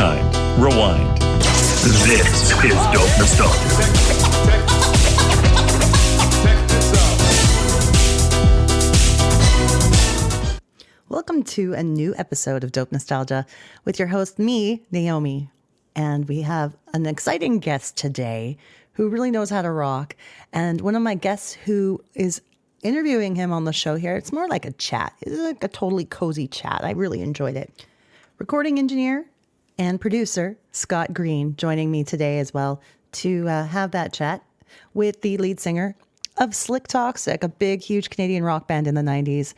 time. Rewind. This is Dope Nostalgia. Welcome to a new episode of Dope Nostalgia with your host, me, Naomi. And we have an exciting guest today who really knows how to rock. And one of my guests who is interviewing him on the show here, it's more like a chat. It's like a totally cozy chat. I really enjoyed it. Recording engineer and producer Scott Green joining me today as well to have that chat with the lead singer of Slik, Toxik, a big, huge Canadian rock band in the 90s.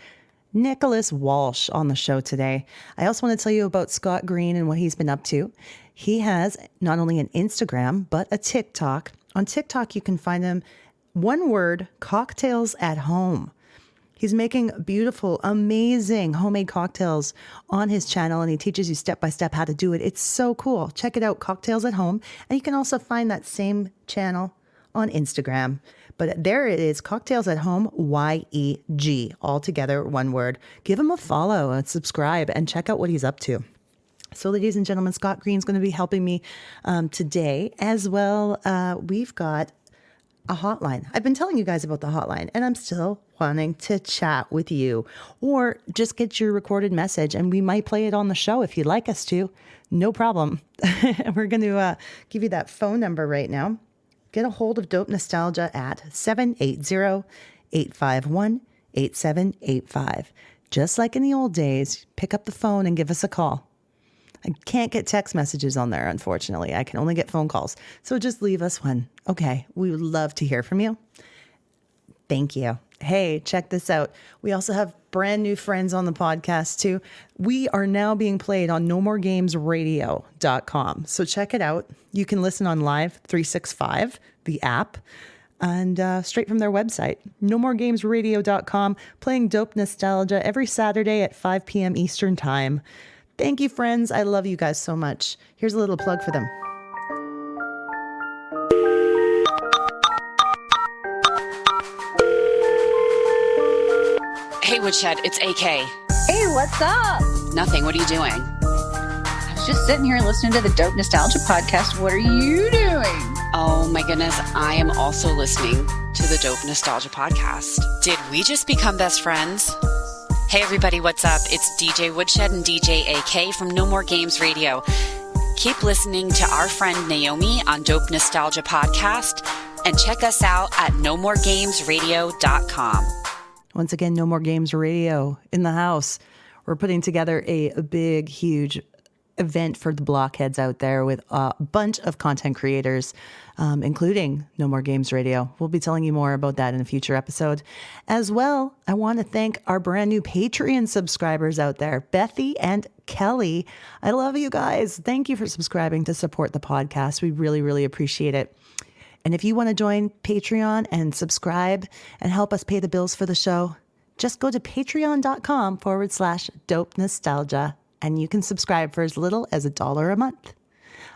Nicholas Walsh on the show today. I also want to tell you about Scott Green and what he's been up to. He has not only an Instagram, but a TikTok. On TikTok, you can find him, one word, cocktails at home. He's making beautiful, amazing homemade cocktails on his channel, and he teaches you step by step how to do it. It's so cool. Check it out, Cocktails at Home. And you can also find that same channel on Instagram. But there it is, Cocktails at Home, YEG, all together, one word. Give him a follow and subscribe and check out what he's up to. So, ladies and gentlemen, Scott Green's going to be helping me today as well. We've got a hotline. I've been telling you guys about the hotline, and I'm still wanting to chat with you or just get your recorded message, and we might play it on the show if you'd like us to. No problem. We're going to give you that phone number right now. Get a hold of Dope Nostalgia at 780-851-8785. Just like in the old days, pick up the phone and give us a call. I can't get text messages on there, unfortunately. I can only get phone calls. So just leave us one. Okay, we would love to hear from you. Thank you. Hey, check this out. We also have brand new friends on the podcast too. We are now being played on nomoregamesradio.com. So check it out. You can listen on Live 365, the app, and straight from their website, nomoregamesradio.com, playing Dope Nostalgia every Saturday at 5 p.m. Eastern Time. Thank you, friends. I love you guys so much. Here's a little plug for them. Hey, Woodshed, it's AK. Hey, what's up? Nothing. What are you doing? I was just sitting here listening to the Dope Nostalgia podcast. What are you doing? Oh my goodness, I am also listening to the Dope Nostalgia podcast. Did we just become best friends? Hey everybody, what's up? It's DJ Woodshed and DJ AK from No More Games Radio. Keep listening to our friend Naomi on Dope Nostalgia podcast and check us out at nomoregamesradio.com. Once again, No More Games Radio in the house. We're putting together a big, huge event for the blockheads out there with a bunch of content creators, including No More Games Radio. We'll be telling you more about that in a future episode. As well, I want to thank our brand new Patreon subscribers out there, Bethy and Kelly. I love you guys. Thank you for subscribing to support the podcast. We really, really appreciate it. And if you want to join Patreon and subscribe and help us pay the bills for the show, just go to patreon.com/Dope Nostalgia and you can subscribe for as little as $1 a month.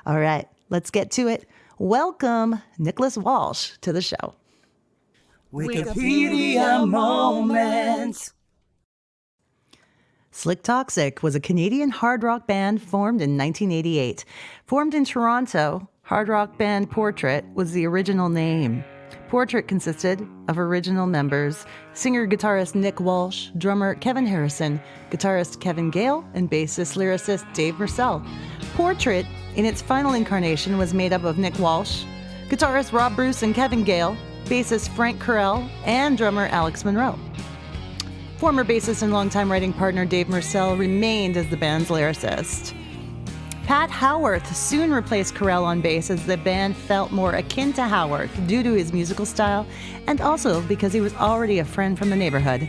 All right, let's get to it. Welcome, Nicholas Walsh, to the show. Wikipedia moment. Slik Toxik was a Canadian hard rock band formed in 1988. Formed in Toronto, hard rock band Portrait was the original name. Portrait consisted of original members, singer-guitarist Nick Walsh, drummer Kevin Harrison, guitarist Kevin Gale, and bassist-lyricist Dave Murcell. Portrait, in its final incarnation, was made up of Nick Walsh, guitarist Rob Bruce and Kevin Gale, bassist Frank Carell, and drummer Alex Monroe. Former bassist and longtime writing partner Dave Murcell remained as the band's lyricist. Pat Howarth soon replaced Carell on bass as the band felt more akin to Howarth due to his musical style and also because he was already a friend from the neighborhood.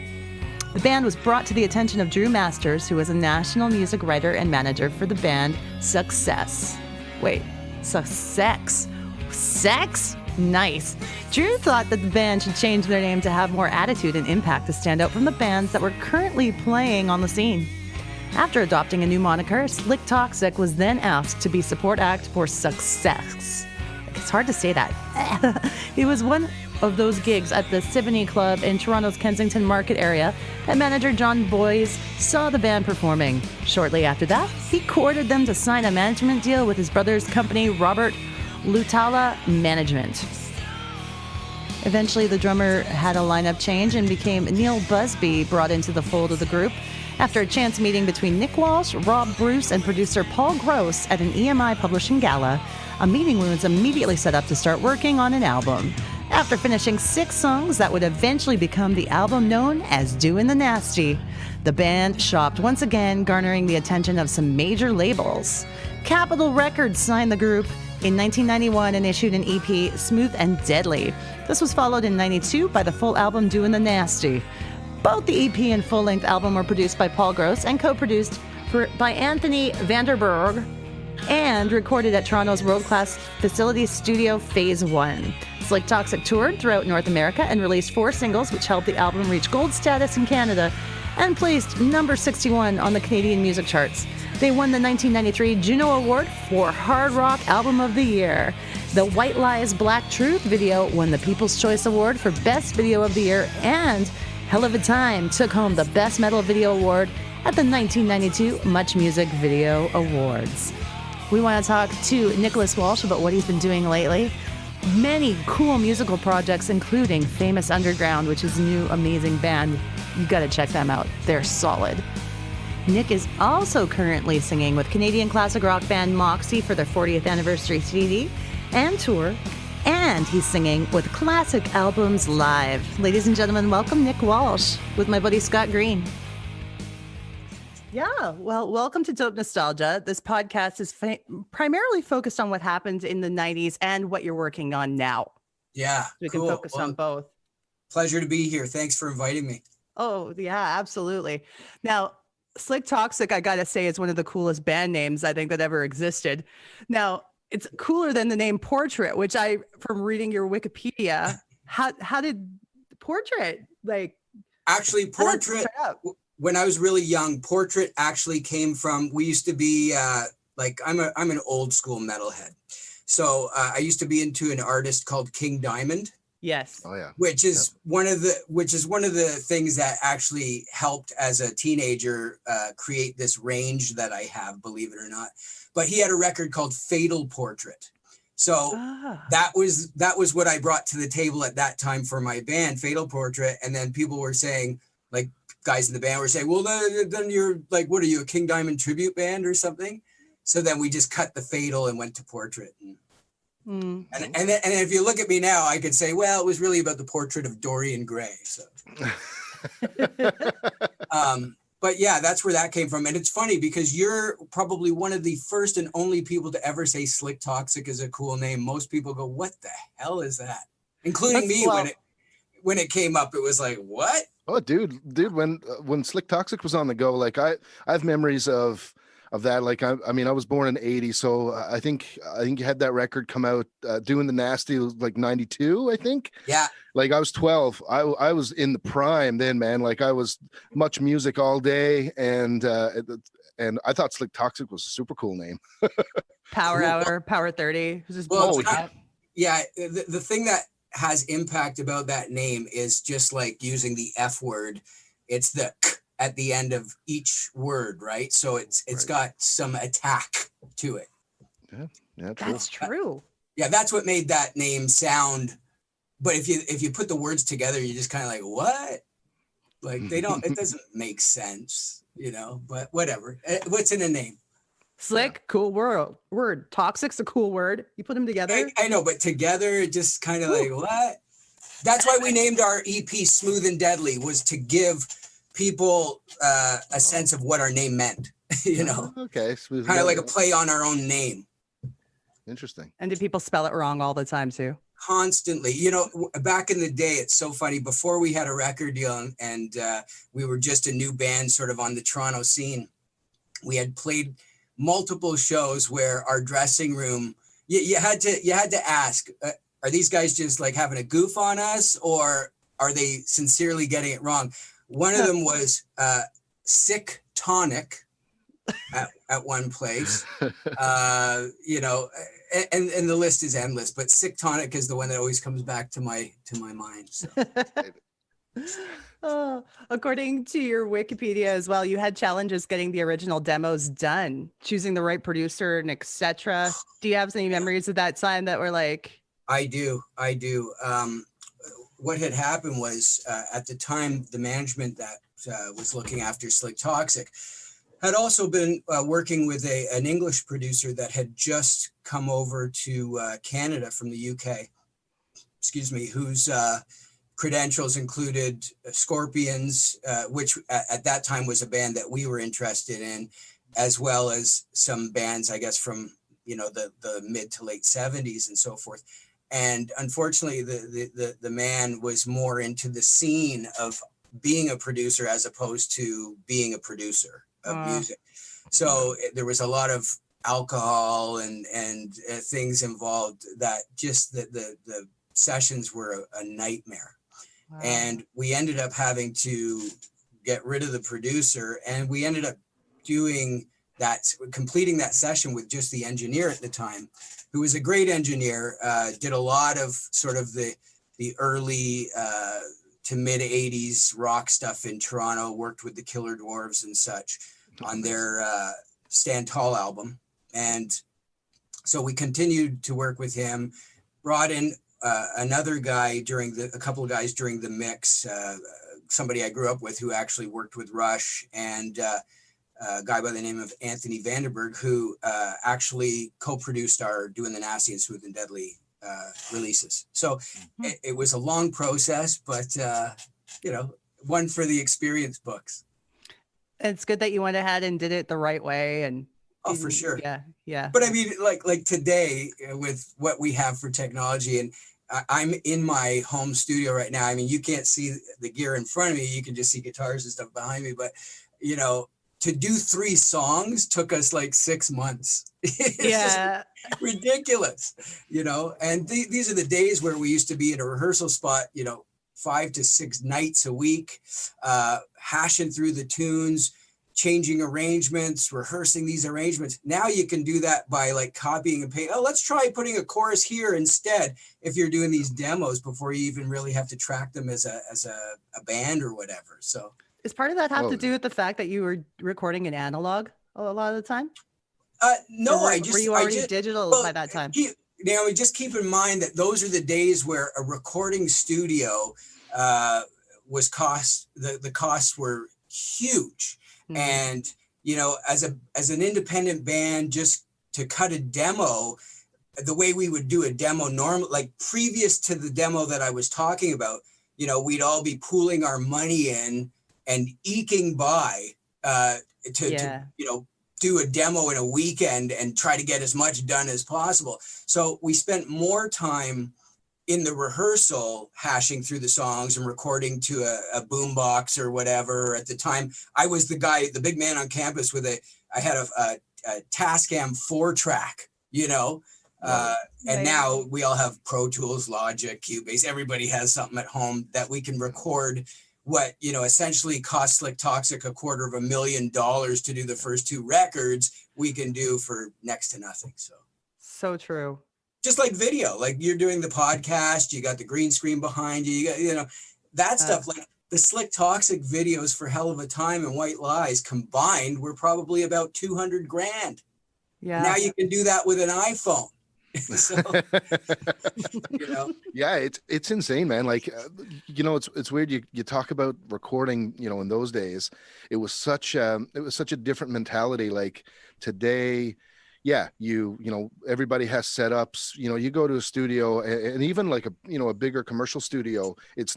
The band was brought to the attention of Drew Masters, who was a national music writer and manager for the band Success. Wait, Sussex? Sex? Nice. Drew thought that the band should change their name to have more attitude and impact to stand out from the bands that were currently playing on the scene. After adopting a new moniker, Slik Toxik was then asked to be support act for Success. It's hard to say that. It was one of those gigs at the Symphony Club in Toronto's Kensington Market area that manager John Boyes saw the band performing. Shortly after that, he courted them to sign a management deal with his brother's company, Robert Lutala Management. Eventually, the drummer had a lineup change and became Neil Busby brought into the fold of the group after a chance meeting between Nick Walsh, Rob Bruce, and producer Paul Gross at an EMI publishing gala. A meeting was immediately set up to start working on an album. After finishing 6 songs that would eventually become the album known as Doin' the Nasty, the band shopped once again, garnering the attention of some major labels. Capitol Records signed the group in 1991 and issued an EP, Smooth and Deadly. This was followed in 92 by the full album Doin' the Nasty. Both the EP and full-length album were produced by Paul Gross and co-produced by Anthony Vanderberg and recorded at Toronto's world-class facility studio Phase 1. Slik Toxik toured throughout North America and released 4 singles, which helped the album reach gold status in Canada and placed number 61 on the Canadian music charts. They won the 1993 Juno Award for Hard Rock Album of the Year. The White Lies, Black Truth video won the People's Choice Award for Best Video of the Year, and Hell of a Time took home the Best Metal Video Award at the 1992 Much Music Video Awards. We want to talk to Nicholas Walsh about what he's been doing lately. Many cool musical projects, including Famous Underground, which is a new amazing band. You got to check them out. They're solid. Nick is also currently singing with Canadian classic rock band Moxie for their 40th anniversary CD and tour, and he's singing with Classic Albums Live. Ladies and gentlemen, welcome Nick Walsh with my buddy Scott Green. Yeah, well, welcome to Dope Nostalgia. This podcast is primarily focused on what happened in the 90s and what you're working on now. Yeah, we can focus on both. Pleasure to be here. Thanks for inviting me. Oh, yeah, absolutely. Now, Slik Toxik, I gotta say, is one of the coolest band names I think that ever existed. Now, it's cooler than the name Portrait, which from reading your Wikipedia, how did Portrait, Actually, Portrait, when I was really young, Portrait actually came from, we used to be, I'm an old school metalhead. So I used to be into an artist called King Diamond. Yes. Oh yeah. Which is one of the things that actually helped as a teenager create this range that I have, believe it or not. But he had a record called Fatal Portrait. So that was what I brought to the table at that time for my band, Fatal Portrait. And then people were saying, like, guys in the band were saying, well, then you're like, what are you, a King Diamond tribute band or something? So then we just cut the Fatal and went to Portrait. And if you look at me now, I could say, well, it was really about the portrait of Dorian Gray. So, but yeah, that's where that came from. And it's funny because you're probably one of the first and only people to ever say Slik Toxik is a cool name. Most people go, what the hell is that? Including me. When it came up, it was like, what? Oh, dude, when Slik Toxik was on the go, like I have memories of that. Like, I mean, I was born in 80, so I think you had that record come out, Doing the Nasty, like 92, I think. Yeah. Like I was 12. I was in the prime then, man. Like I was Much Music all day, and I thought Slik Toxik was a super cool name. Power Hour, Power 30. Yeah, the thing that has impact about that name is just like using the F word. It's the k at the end of each word, right? So it's got some attack to it. Yeah, that's true. Yeah, that's what made that name sound. But if you put the words together, you're just kind of like, what? Like it doesn't make sense, but whatever. What's in a name? Slik, cool word. Toxic's a cool word. You put them together. I know, but together it just kind of like, what? That's why we named our EP Smooth and Deadly, was to give people a sense of what our name meant, Okay. Smooth. Kind of like a play on our own name. Interesting. And do people spell it wrong all the time too? Constantly. Back in the day, it's so funny. Before we had a record deal and we were just a new band sort of on the Toronto scene, we had played multiple shows where our dressing room, you had to ask, are these guys just like having a goof on us, or are they sincerely getting it wrong? One of them was Sick Tonic, at one place. You know, and the list is endless, but Sick Tonic is the one that always comes back to my mind. So. Oh, according to your Wikipedia as well, you had challenges getting the original demos done, choosing the right producer and etc. Do you have any memories of that time that were like? I do. What had happened was at the time, the management that was looking after Slik Toxik had also been working with an English producer that had just come over to Canada from the UK, whose credentials included Scorpions, which at that time was a band that we were interested in, as well as some bands, I guess, from, you know, the mid to late 70s and so forth. And unfortunately, the man was more into the scene of being a producer as opposed to being a producer of music. So there was a lot of alcohol and things involved that just the sessions were a nightmare. Wow. And we ended up having to get rid of the producer, and we ended up completing that session with just the engineer at the time, who was a great engineer, did a lot of sort of the early to mid 80s rock stuff in Toronto, worked with the Killer Dwarves and such on their Stand Tall album. And so we continued to work with him, brought in another guy a couple of guys during the mix, somebody I grew up with who actually worked with Rush, and a guy by the name of Anthony Vanderberg, who actually co-produced our Doing the Nasty and Smooth and Deadly releases. So it was a long process, but you know, one for the experience books. It's good that you went ahead and did it the right way. And for sure. Yeah. But I mean, like today with what we have for technology, and I'm in my home studio right now. I mean, you can't see the gear in front of me. You can just see guitars and stuff behind me. But, you know, to do 3 songs took us like 6 months. It's ridiculous, you know. And these are the days where we used to be in a rehearsal spot, you know, 5 to 6 nights a week, hashing through the tunes, changing arrangements, rehearsing these arrangements. Now you can do that by like copying and pasting. Oh, let's try putting a chorus here instead. If you're doing these demos before you even really have to track them as a band or whatever. So does part of that have to do with the fact that you were recording in analog a lot of the time? No, were you already digital by that time? Now, just keep in mind that those are the days where a recording studio was the costs were huge. And, you know, as an independent band, just to cut a demo, the way we would do a demo normally, like previous to the demo that I was talking about, you know, we'd all be pooling our money in and eking by to, you know, do a demo in a weekend and try to get as much done as possible. So we spent more time in the rehearsal hashing through the songs and recording to a boombox or whatever. At the time, I was the big man on campus I had a Tascam 4-track, you know, and now we all have Pro Tools, Logic, Cubase. Everybody has something at home that we can record what, you know, essentially cost Slik Toxik $250,000 to do the first 2 records. We can do for next to nothing. So true. Just like video, like you're doing the podcast, you got the green screen behind you, you got, you know, that stuff. Like the Slik Toxik videos for Hell of a Time and White Lies combined were probably about $200,000. Yeah. Now you can do that with an iPhone. So, you know. Yeah, it's insane, man. Like, you know, it's weird. You talk about recording, you know, in those days, it was such a different mentality. Like today, yeah, you know, everybody has setups, you know, you go to a studio and even like a bigger commercial studio, it's,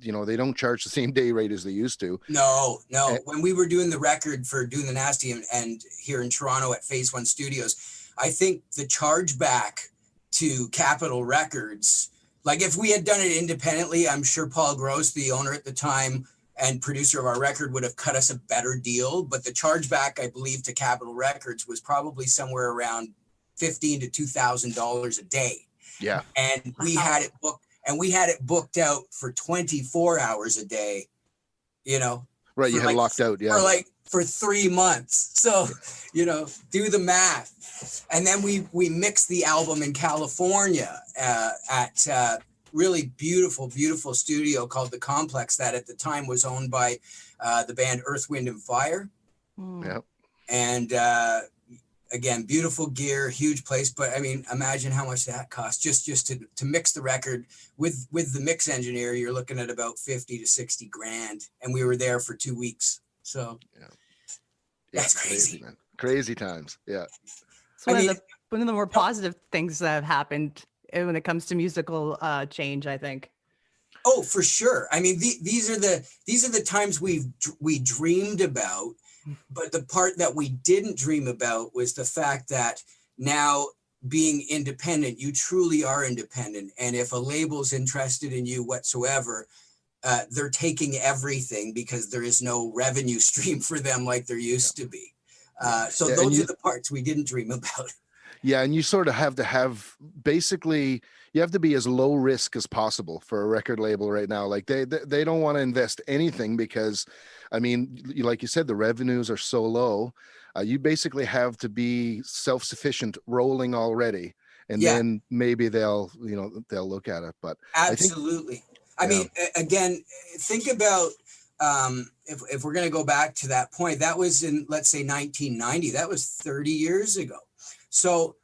you know, they don't charge the same day rate as they used to. No. When we were doing the record for Doing the Nasty and here in Toronto at Phase 1 Studios, I think the chargeback to Capitol Records, like if we had done it independently, I'm sure Paul Gross, the owner at the time and producer of our record, would have cut us a better deal. But the chargeback, I believe, to Capitol Records was probably somewhere around $1,500 to $2,000 a day. Yeah. And we had it booked out for 24 hours a day, you know. Right, you had like, locked out, yeah. For 3 months. So, do the math. And then we mixed the album in California at really beautiful, beautiful studio called The Complex that at the time was owned by the band Earth, Wind and Fire. Yeah. And again, beautiful gear, huge place. But I mean, imagine how much that cost just to mix the record with the mix engineer. You're looking at about 50 to 60 grand. And we were there for 2 weeks. So that's crazy, man. Crazy times. Yeah. It's one of the more positive things that have happened when it comes to musical change, I think. Oh, for sure. I mean, these are the times we dreamed about, but the part that we didn't dream about was the fact that now being independent, you truly are independent. And if a label's interested in you whatsoever, they're taking everything because there is no revenue stream for them like there used to be. So those are the parts we didn't dream about. Yeah, and you sort of have to have basically you have to be as low risk as possible for a record label right now. Like they don't want to invest anything because, I mean, like you said, the revenues are so low. You basically have to be self-sufficient, rolling already, and then maybe they'll look at it. But absolutely. I mean, again, think about if we're going to go back to that point, that was in, let's say, 1990. That was 30 years ago. So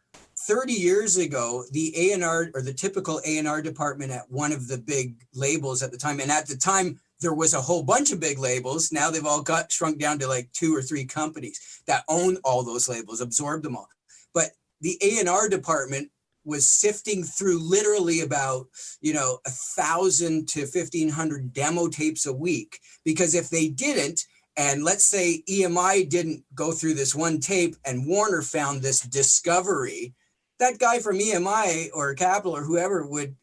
30 years ago, the A&R or the typical A&R department at one of the big labels at the time, and at the time there was a whole bunch of big labels. Now they've all got shrunk down to like 2 or 3 companies that own all those labels, absorbed them all. But the A&R department was sifting through literally about 1,000 to 1,500 demo tapes a week, because if they didn't, and let's say EMI didn't go through this one tape and Warner found this discovery, that guy from EMI or Capitol or whoever would,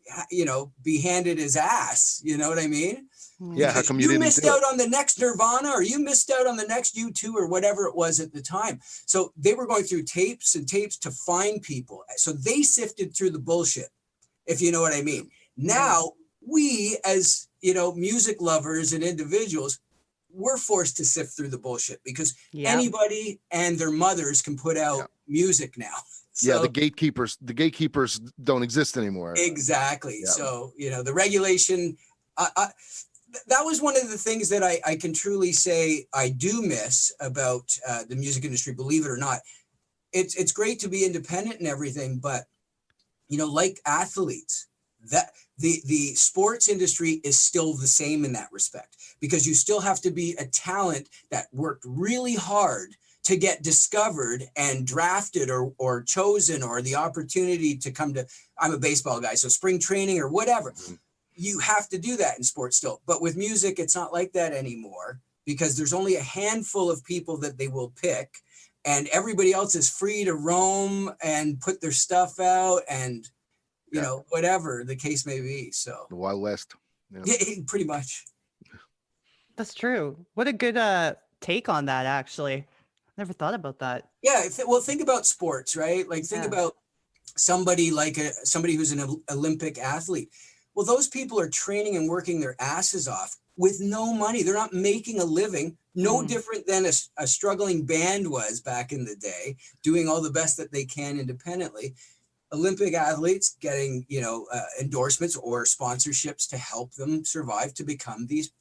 be handed his ass. You know what I mean? Yeah. How come you missed out on the next Nirvana, or you missed out on the next U2 or whatever it was at the time. So they were going through tapes and tapes to find people. So they sifted through the bullshit, if you know what I mean. Now we, as music lovers and individuals, we're forced to sift through the bullshit because anybody and their mothers can put out music now. So, the gatekeepers don't exist anymore. Exactly. Yeah. So, the regulation, that was one of the things that I can truly say I do miss about the music industry, believe it or not. It's great to be independent and everything, but, like athletes, that the sports industry is still the same in that respect, because you still have to be a talent that worked really hard to get discovered and drafted or chosen, or the opportunity to come to, I'm a baseball guy, so spring training or whatever. Mm-hmm. You have to do that in sports still. But with music, it's not like that anymore, because there's only a handful of people that they will pick, and everybody else is free to roam and put their stuff out and, whatever the case may be. So the Wild West. Yeah, pretty much. That's true. What a good take on that, actually. Never thought about that. Yeah. Well, think about sports, right? Like think about somebody like somebody who's an Olympic athlete. Well, those people are training and working their asses off with no money. They're not making a living, no different than a struggling band was back in the day, doing all the best that they can independently. Olympic athletes getting, endorsements or sponsorships to help them survive, to become these,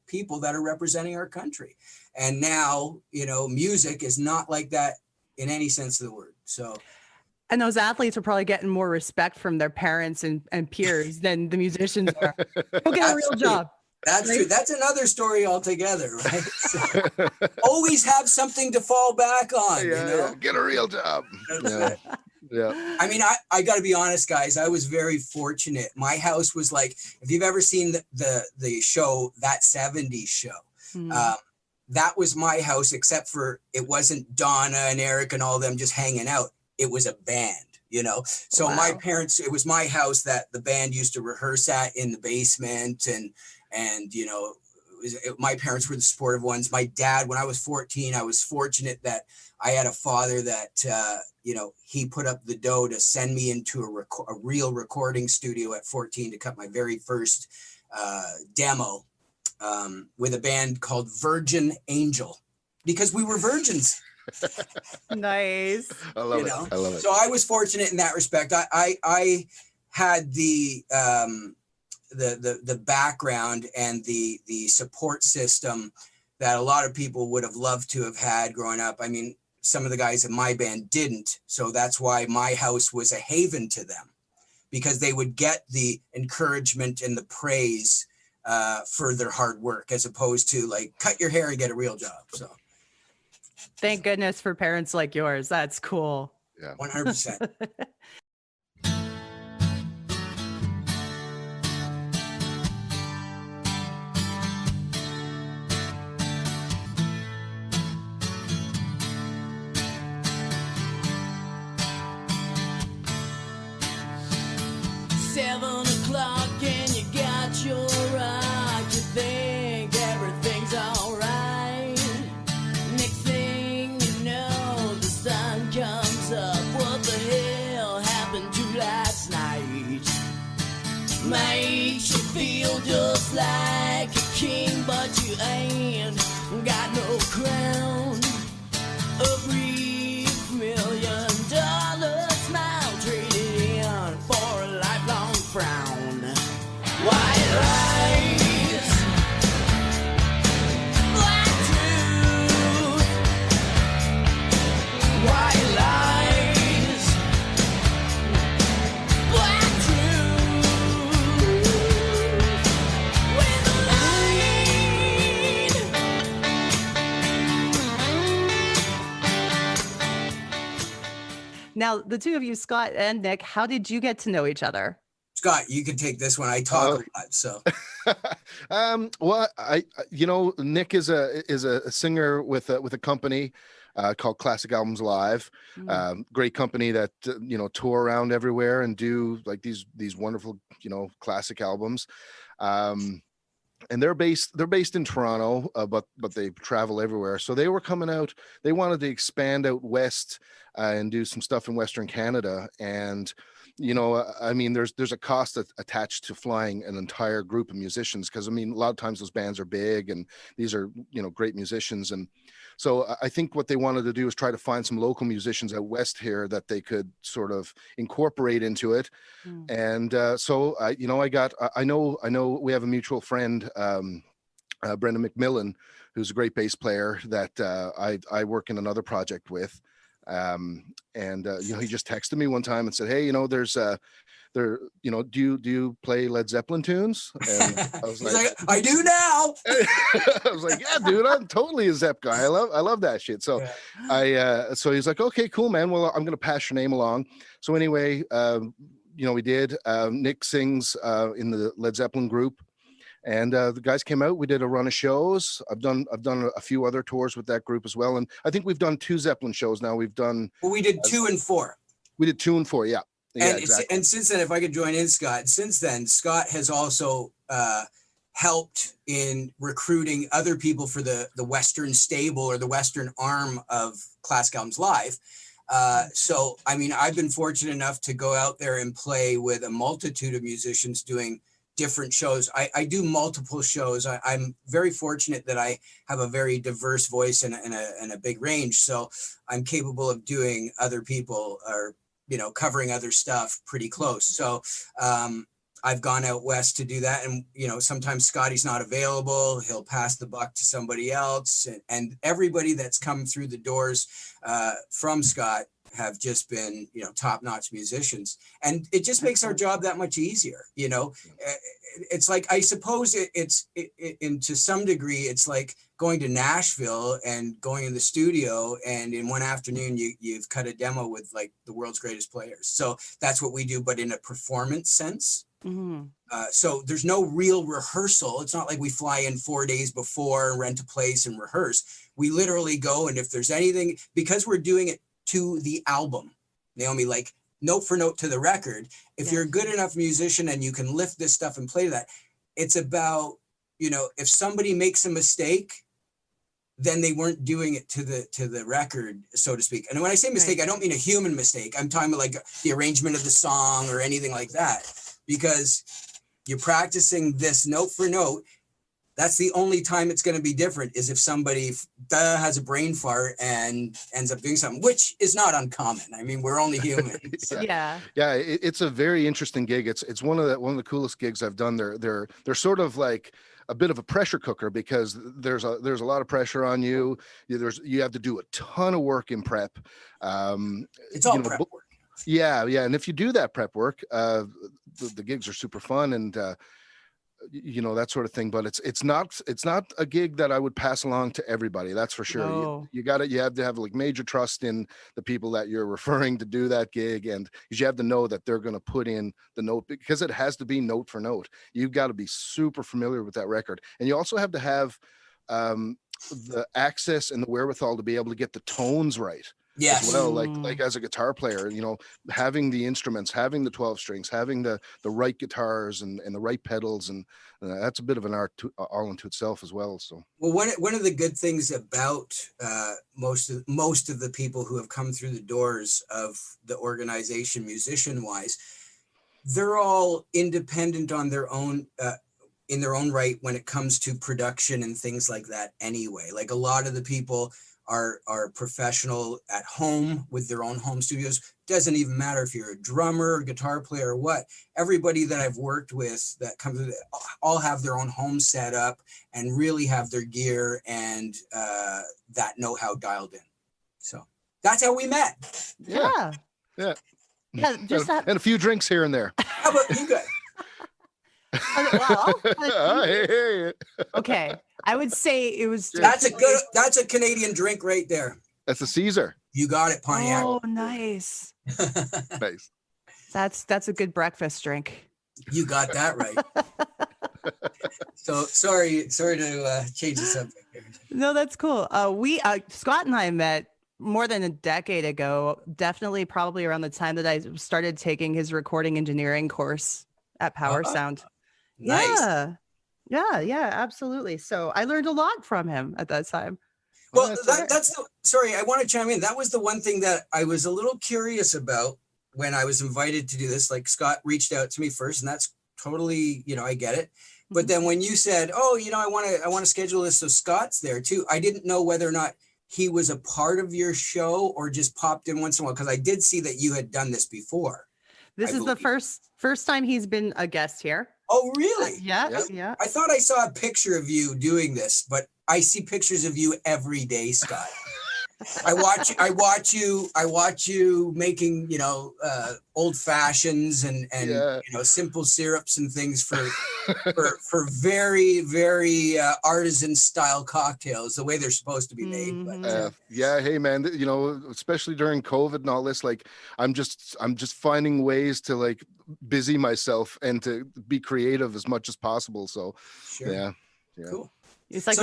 people that are representing our country. And now, music is not like that in any sense of the word. So, and those athletes are probably getting more respect from their parents and peers than the musicians are. Go get a real job. That's true. That's another story altogether, right? So, always have something to fall back on. Get a real job. Yeah. I mean, I got to be honest, guys. I was very fortunate. My house was like, if you've ever seen the show, That 70s Show, that was my house, except for it wasn't Donna and Eric and all them just hanging out. It was a band, So my parents, it was my house that the band used to rehearse at in the basement, and my parents were the supportive ones. My dad, when I was 14, I was fortunate that I had a father that, he put up the dough to send me into a real recording studio at 14 to cut my very first demo. with a band called Virgin Angel because we were virgins. Nice. I love You it. know? I love it. So I was fortunate in that respect. I had the background and the support system that a lot of people would have loved to have had growing up. I mean, some of the guys in my band didn't. So that's why my house was a haven to them, because they would get the encouragement and the praise for their hard work, as opposed to like, cut your hair and get a real job. So Thank goodness for parents like yours. That's cool. Yeah. 100%. And you got your rock, you think everything's alright. Next thing you know, the sun comes up. What the hell happened to last night? Makes you feel just like a king, but you ain't got no crown. A brief $1 million smile traded in for a lifelong frown. White lies, black truth. White lies, black truth. With a line. Now, the two of you, Scott and Nick, how did you get to know each other? Scott, you can take this one. I talk a lot, so. Well, Nick is a singer with a company called Classic Albums Live. Great company that tour around everywhere and do like these wonderful classic albums. And they're based in Toronto, but they travel everywhere. So they were coming out. They wanted to expand out west and do some stuff in Western Canada. And I mean, there's a cost attached to flying an entire group of musicians, because I mean, a lot of times those bands are big and these are great musicians. And so I think what they wanted to do is try to find some local musicians out west here that they could sort of incorporate into it. And so I know we have a mutual friend, Brendan McMillan, who's a great bass player that I work in another project with. He just texted me one time and said, hey, do you play Led Zeppelin tunes? And I was like, I do now. I was like, yeah, dude, I'm totally a Zepp guy. I love that shit. So so he's like, okay, cool, man. Well, I'm going to pass your name along. So anyway, we did, Nick sings, in the Led Zeppelin group. And the guys came out. We did a run of shows. I've done a few other tours with that group as well. And I think we've done 2 Zeppelin shows now. We've done. Well, we did 2 and 4. We did 2 and 4. Yeah. And, exactly. And since then, if I could join in, Scott. Since then, Scott has also helped in recruiting other people for the Western stable or the Western arm of Classic Albums Live. So I mean, I've been fortunate enough to go out there and play with a multitude of musicians doing different shows. I do multiple shows. I'm very fortunate that I have a very diverse voice and a big range. So I'm capable of doing other people or, covering other stuff pretty close. So I've gone out west to do that. And, sometimes Scotty's not available. He'll pass the buck to somebody else. And everybody that's come through the doors from Scott have just been, top-notch musicians. And it just makes our job that much easier. It's like, I suppose it's to some degree, it's like going to Nashville and going in the studio, and in one afternoon you've cut a demo with like the world's greatest players. So that's what we do, but in a performance sense. Mm-hmm. So there's no real rehearsal. It's not like we fly in 4 days before, rent a place and rehearse. We literally go, and if there's anything, because we're doing it to the album, Naomi, like note for note to the record, if you're a good enough musician and you can lift this stuff and play that, it's about, if somebody makes a mistake, then they weren't doing it to the record, so to speak. And when I say mistake, I don't mean a human mistake. I'm talking about like the arrangement of the song or anything like that, because you're practicing this note for note. That's the only time it's going to be different, is if somebody has a brain fart and ends up doing something, which is not uncommon. I mean, we're only humans. Yeah. Yeah, it's a very interesting gig. It's one of the coolest gigs I've done. They're sort of like a bit of a pressure cooker, because there's a lot of pressure on you. You have to do a ton of work in prep. It's all prep work. Yeah, and if you do that prep work, the gigs are super fun, and that sort of thing. But it's not a gig that I would pass along to everybody. That's for sure. No. You have to have like major trust in the people that you're referring to do that gig, and you have to know that they're going to put in the note, because it has to be note for note. You've got to be super familiar with that record, and you also have to have the access and the wherewithal to be able to get the tones right. Yes. As well, like as a guitar player, having the instruments, having the 12 strings, having the right guitars and the right pedals, and that's a bit of an art all into itself as well. So, well, one of the good things about most of the people who have come through the doors of the organization, musician wise, they're all independent on their own. In their own right, when it comes to production and things like that. Anyway, like a lot of the people are professional at home with their own home studios. Doesn't even matter if you're a drummer, guitar player, or what. Everybody that I've worked with that comes with it, all have their own home set up and really have their gear and that know-how dialed in. So that's how we met. Yeah. Just that. And a few drinks here and there. How about you guys? Well, okay. I would say it was. That's a Canadian drink right there. That's a Caesar. You got it, Pontiac. Oh, nice. Nice. That's a good breakfast drink. You got that right. So sorry to change the subject here. No, that's cool. Scott and I met more than a decade ago. Definitely, probably around the time that I started taking his recording engineering course at Power Sound. Nice. Yeah, absolutely. So I learned a lot from him at that time. Well, sorry, I want to chime in. That was the one thing that I was a little curious about when I was invited to do this. Like, Scott reached out to me first, and that's totally, I get it. But then when you said, "Oh, I want to schedule this," so Scott's there too. I didn't know whether or not he was a part of your show or just popped in once in a while, because I did see that you had done this before. This is the first time he's been a guest here. Oh, really? Yeah. I thought I saw a picture of you doing this, but I see pictures of you every day, Scott. I watch you making, old fashions and simple syrups and things for very, very artisan style cocktails, the way they're supposed to be made. Mm-hmm. But, hey man, especially during COVID and all this, like I'm just finding ways to like busy myself and to be creative as much as possible. So sure. Yeah. Cool. It's like So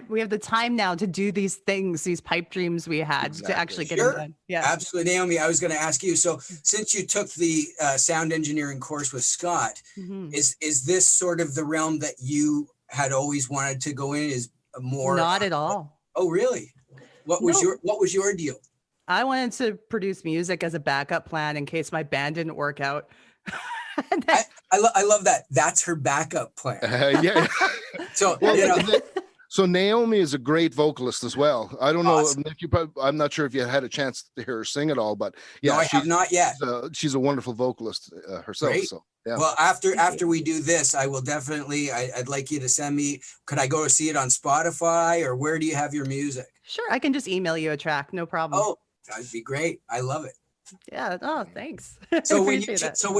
we have the time now to do these things, these pipe dreams we had to actually get them done. Yeah, absolutely. Naomi, I was going to ask you, so since you took the sound engineering course with Scott, is this sort of the realm that you had always wanted to go in? Is more? Not at all. Oh, really? What was your deal? I wanted to produce music as a backup plan in case my band didn't work out. I love that. That's her backup plan. Yeah. So, So Naomi is a great vocalist as well. I don't Awesome. know if I'm not sure if you had a chance to hear her sing at all, but yeah, no, I have not yet. She's a wonderful vocalist herself. Great. So yeah. Well, after we do this, I will definitely. I'd like you to send me. Could I go to see it on Spotify, or where do you have your music? Sure, I can just email you a track, no problem. Oh, that'd be great. I love it. Yeah. Oh, thanks. So when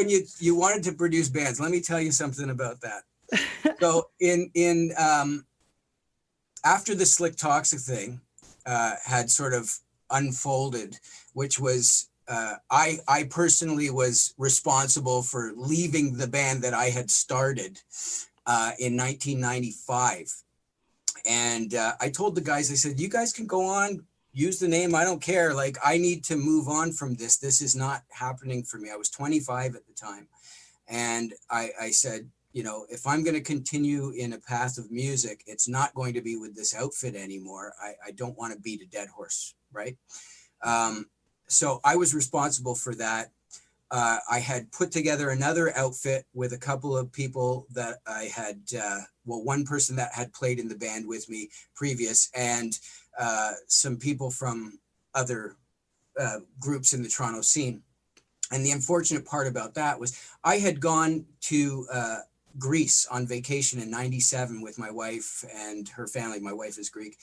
you wanted to produce bands, let me tell you something about that. So in after the Slik Toxik thing had sort of unfolded, which was I personally was responsible for leaving the band that I had started in 1995, and I told the guys, I said, "You guys can go on. Use the name. I don't care. Like, I need to move on from this. This is not happening for me." I was 25 at the time. And I said, if I'm going to continue in a path of music, it's not going to be with this outfit anymore. I don't want to beat a dead horse. Right. So I was responsible for that. I had put together another outfit with a couple of people that I had, one person that had played in the band with me previous, and some people from other groups in the Toronto scene. And the unfortunate part about that was I had gone to Greece on vacation in '97 with my wife and her family. My wife is Greek.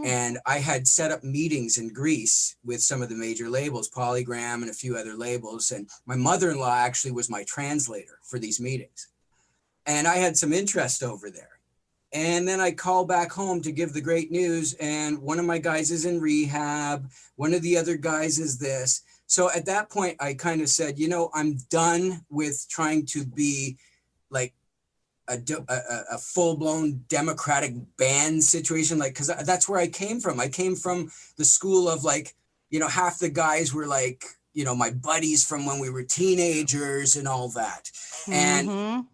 And I had set up meetings in Greece with some of the major labels, Polygram and a few other labels. And my mother-in-law actually was my translator for these meetings. And I had some interest over there. And then I call back home to give the great news. And one of my guys is in rehab. One of the other guys is this. So at that point, I kind of said, I'm done with trying to be like a full-blown democratic band situation, like, because that's where I came from. I came from the school of like, half the guys were like, my buddies from when we were teenagers and all that. And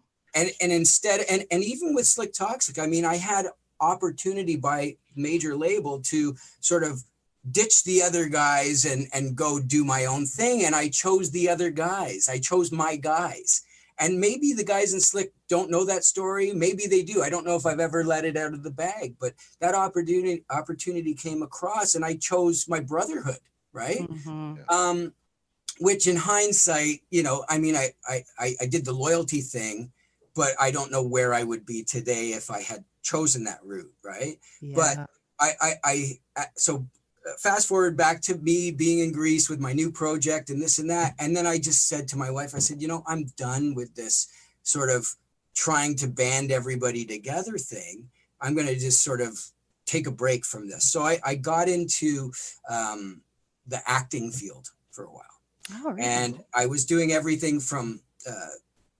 instead, and even with Slik Toxik, I mean, I had opportunity by major label to sort of ditch the other guys and go do my own thing. And I chose the other guys. I chose my guys. And maybe the guys in Slik don't know that story. Maybe they do. I don't know if I've ever let it out of the bag, but that opportunity came across, and I chose my brotherhood, right? Which in hindsight, I mean, I did the loyalty thing, but I don't know where I would be today if I had chosen that route, right? Yeah. But so fast forward back to me being in Greece with my new project and this and that. And then I just said to my wife, I said, I'm done with this sort of trying to band everybody together thing. I'm going to just sort of take a break from this. So I got into the acting field for a while. Oh, really? And I was doing everything from,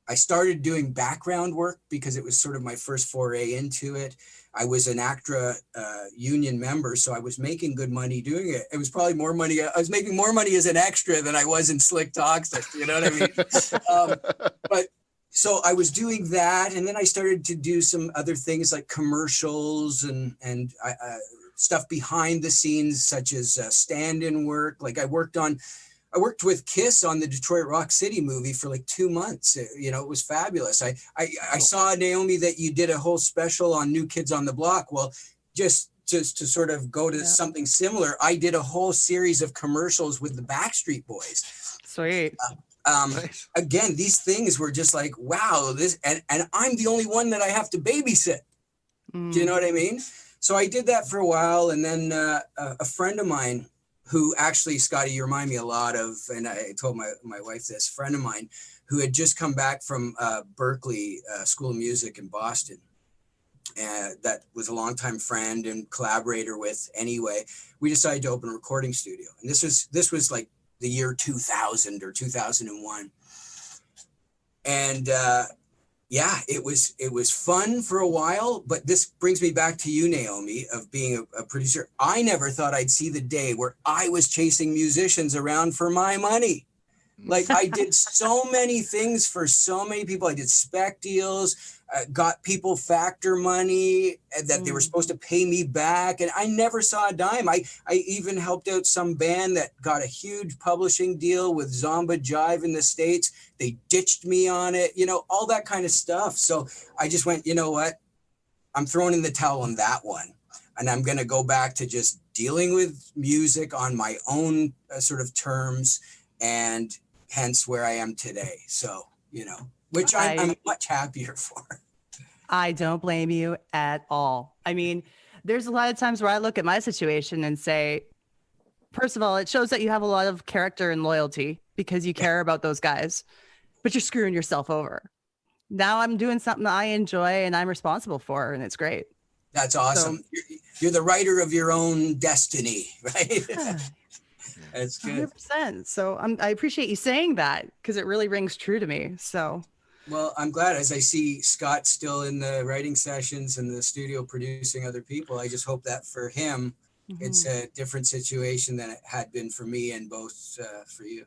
I started doing background work because it was sort of my first foray into it. I was an ACTRA union member, so I was making good money doing it. It was probably more money. I was making more money as an extra than I was in Slik Toxik. You know what I mean? But so I was doing that, and then I started to do some other things like commercials and stuff behind the scenes, such as stand-in work. Like I worked with Kiss on the Detroit Rock City movie for like 2 months. It was fabulous. I saw, Naomi, that you did a whole special on New Kids on the Block. Well, just to sort of go to something similar, I did a whole series of commercials with the Backstreet Boys. Sweet. Nice. Again, these things were just like, wow, this, and I'm the only one that I have to babysit. Do you know what I mean? So I did that for a while. And then a friend of mine, who actually, Scotty, you remind me a lot of, and I told my wife this, friend of mine who had just come back from Berkeley School of Music in Boston, that was a longtime friend and collaborator with anyway. We decided to open a recording studio. And this was like the year 2000 or 2001. And it was fun for a while, but this brings me back to you, Naomi, of being a producer. I never thought I'd see the day where I was chasing musicians around for my money. Like I did so many things for so many people. I did spec deals, got people factor money that they were supposed to pay me back. And I never saw a dime. I even helped out some band that got a huge publishing deal with Zomba Jive in the States. They ditched me on it, all that kind of stuff. So I just went, you know what? I'm throwing in the towel on that one. And I'm going to go back to just dealing with music on my own sort of terms, and hence where I am today. So, which I'm much happier for. I don't blame you at all. I mean, there's a lot of times where I look at my situation and say, first of all, it shows that you have a lot of character and loyalty because you care about those guys, but you're screwing yourself over. Now I'm doing something that I enjoy and I'm responsible for, and it's great. That's awesome. So, you're the writer of your own destiny, right? Yeah. That's good. 100%. So I appreciate you saying that because it really rings true to me. So, well, I'm glad as I see Scott still in the writing sessions and the studio producing other people. I just hope that for him, it's a different situation than it had been for me and both for you.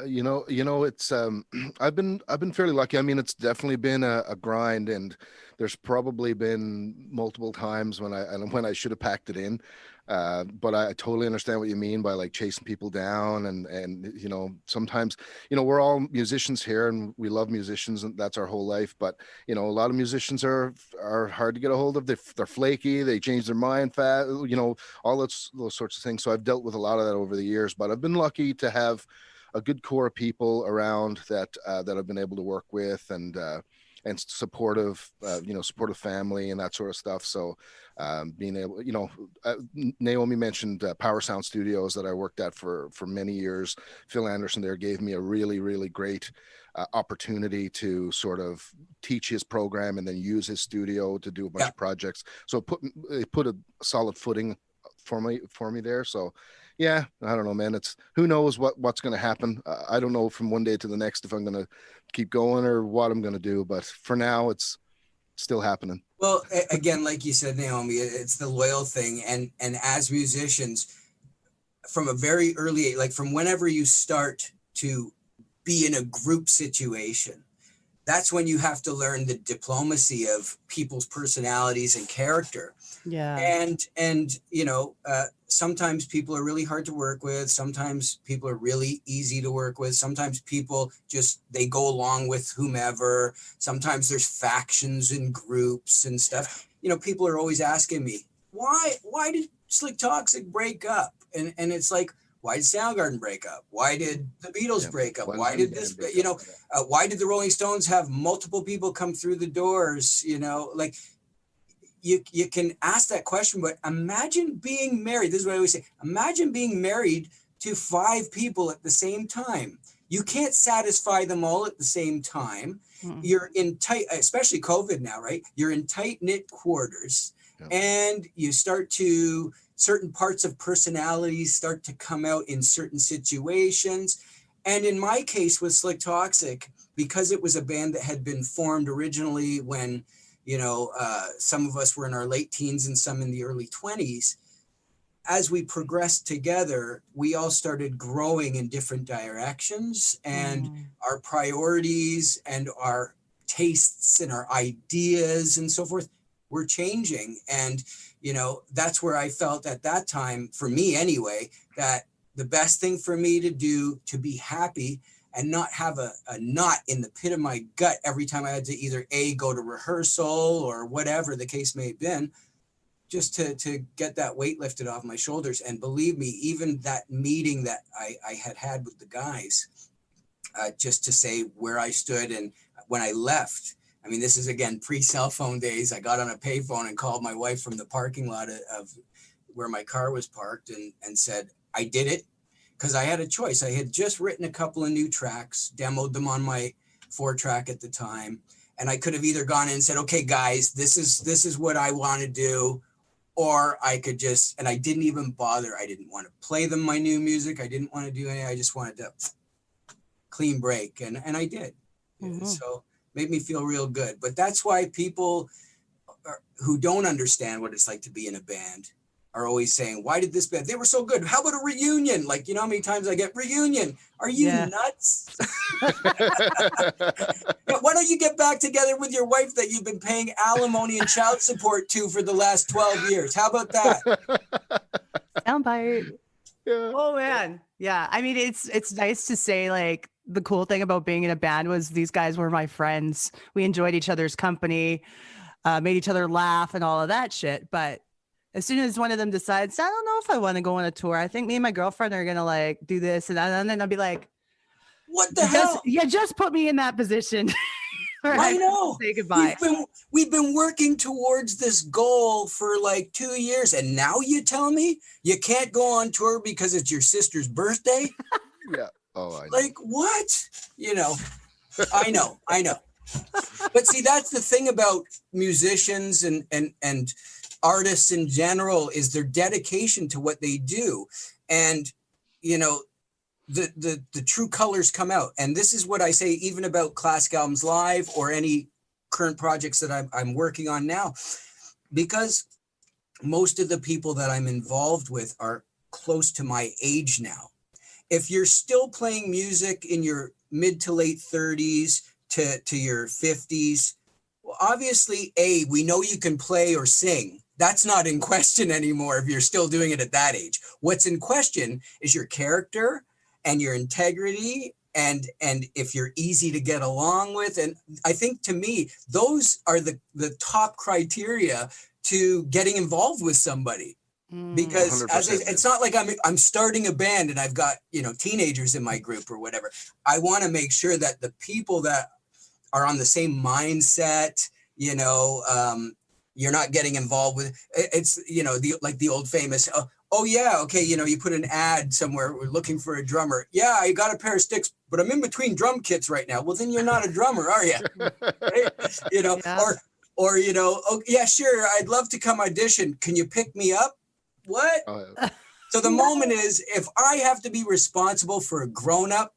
It's I've been fairly lucky. I mean, it's definitely been a grind, and there's probably been multiple times when I should have packed it in. But I totally understand what you mean by like chasing people down, and sometimes we're all musicians here, and we love musicians, and that's our whole life. But a lot of musicians are hard to get a hold of. They're flaky. They change their mind fast. All those sorts of things. So I've dealt with a lot of that over the years. But I've been lucky to have a good core of people around that I've been able to work with, and supportive, supportive family and that sort of stuff. So being able, Naomi mentioned Power Sound Studios that I worked at for many years. Phil Anderson there gave me a really, really great opportunity to sort of teach his program and then use his studio to do a bunch of projects. So it put a solid footing for me there. So yeah, I don't know, man. It's who knows what's going to happen. I don't know from one day to the next if I'm going to keep going or what I'm going to do. But for now, it's still happening. Well, again, like you said, Naomi, it's the loyal thing. And as musicians, from a very early age, like from whenever you start to be in a group situation, that's when you have to learn the diplomacy of people's personalities and character. Yeah. And sometimes people are really hard to work with. Sometimes people are really easy to work with. Sometimes people they go along with whomever. Sometimes there's factions and groups and stuff. People are always asking me, why did Slik Toxik break up? And it's like, why did Soundgarden break up? Why did the Beatles break up? Why did this, why did the Rolling Stones have multiple people come through the doors? Like you can ask that question, but imagine being married. This is what I always say. Imagine being married to 5 people at the same time. You can't satisfy them all at the same time. Mm-hmm. You're in tight, especially COVID now, right? You're in tight knit quarters, and you start to, certain parts of personalities start to come out in certain situations. And in my case with Slik Toxik, because it was a band that had been formed originally when, some of us were in our late teens and some in the early 20s, as we progressed together, we all started growing in different directions, and our priorities and our tastes and our ideas and so forth were changing. And, that's where I felt at that time, for me anyway, that the best thing for me to do to be happy and not have a knot in the pit of my gut every time I had to either go to rehearsal or whatever the case may have been, just to get that weight lifted off my shoulders. And believe me, even that meeting that I had with the guys, just to say where I stood and when I left, I mean, this is again pre-cell phone days. I got on a payphone and called my wife from the parking lot of where my car was parked and said, I did it, because I had a choice. I had just written a couple of new tracks, demoed them on my 4-track at the time. And I could have either gone in and said, okay, guys, this is what I want to do. Or I could just, and I didn't even bother. I didn't want to play them my new music. I didn't want to do anything. I just wanted to clean break. And I did. Mm-hmm. So made me feel real good. But that's why people who don't understand what it's like to be in a band are always saying, why did this band, they were so good. How about a reunion? Like, how many times I get reunion? Are you nuts? Why don't you get back together with your wife that you've been paying alimony and child support to for the last 12 years? How about that? Soundbite. Yeah. Oh man. Yeah. I mean, it's nice to say, like, the cool thing about being in a band was these guys were my friends. We enjoyed each other's company, made each other laugh and all of that shit. But as soon as one of them decides, I don't know if I want to go on a tour, I think me and my girlfriend are going to like do this. And then I'll be like, what the hell? Just put me in that position. I know. Say goodbye. We've been working towards this goal for like 2 years. And now you tell me you can't go on tour because it's your sister's birthday? Yeah. Oh, I know. Like what? I know. But see, that's the thing about musicians and artists in general, is their dedication to what they do. And, the true colors come out. And this is what I say, even about Classic Albums Live or any current projects that I'm working on now, because most of the people that I'm involved with are close to my age now. if you're still playing music in your mid to late 30s to your 50s, well, obviously, we know you can play or sing. That's not in question anymore if you're still doing it at that age. What's in question is your character and your integrity, and if you're easy to get along with. And I think, to me, those are the top criteria to getting involved with somebody. Because it's not like I'm starting a band and I've got, teenagers in my group or whatever. I want to make sure that the people that are on the same mindset, you're not getting involved with it's, the old famous, you put an ad somewhere, we're looking for a drummer. Yeah, I got a pair of sticks, but I'm in between drum kits right now. Well, then you're not a drummer, are you? Right? Yeah. Or, oh yeah, sure, I'd love to come audition. Can you pick me up? What? So the moment is, if I have to be responsible for a grown-up,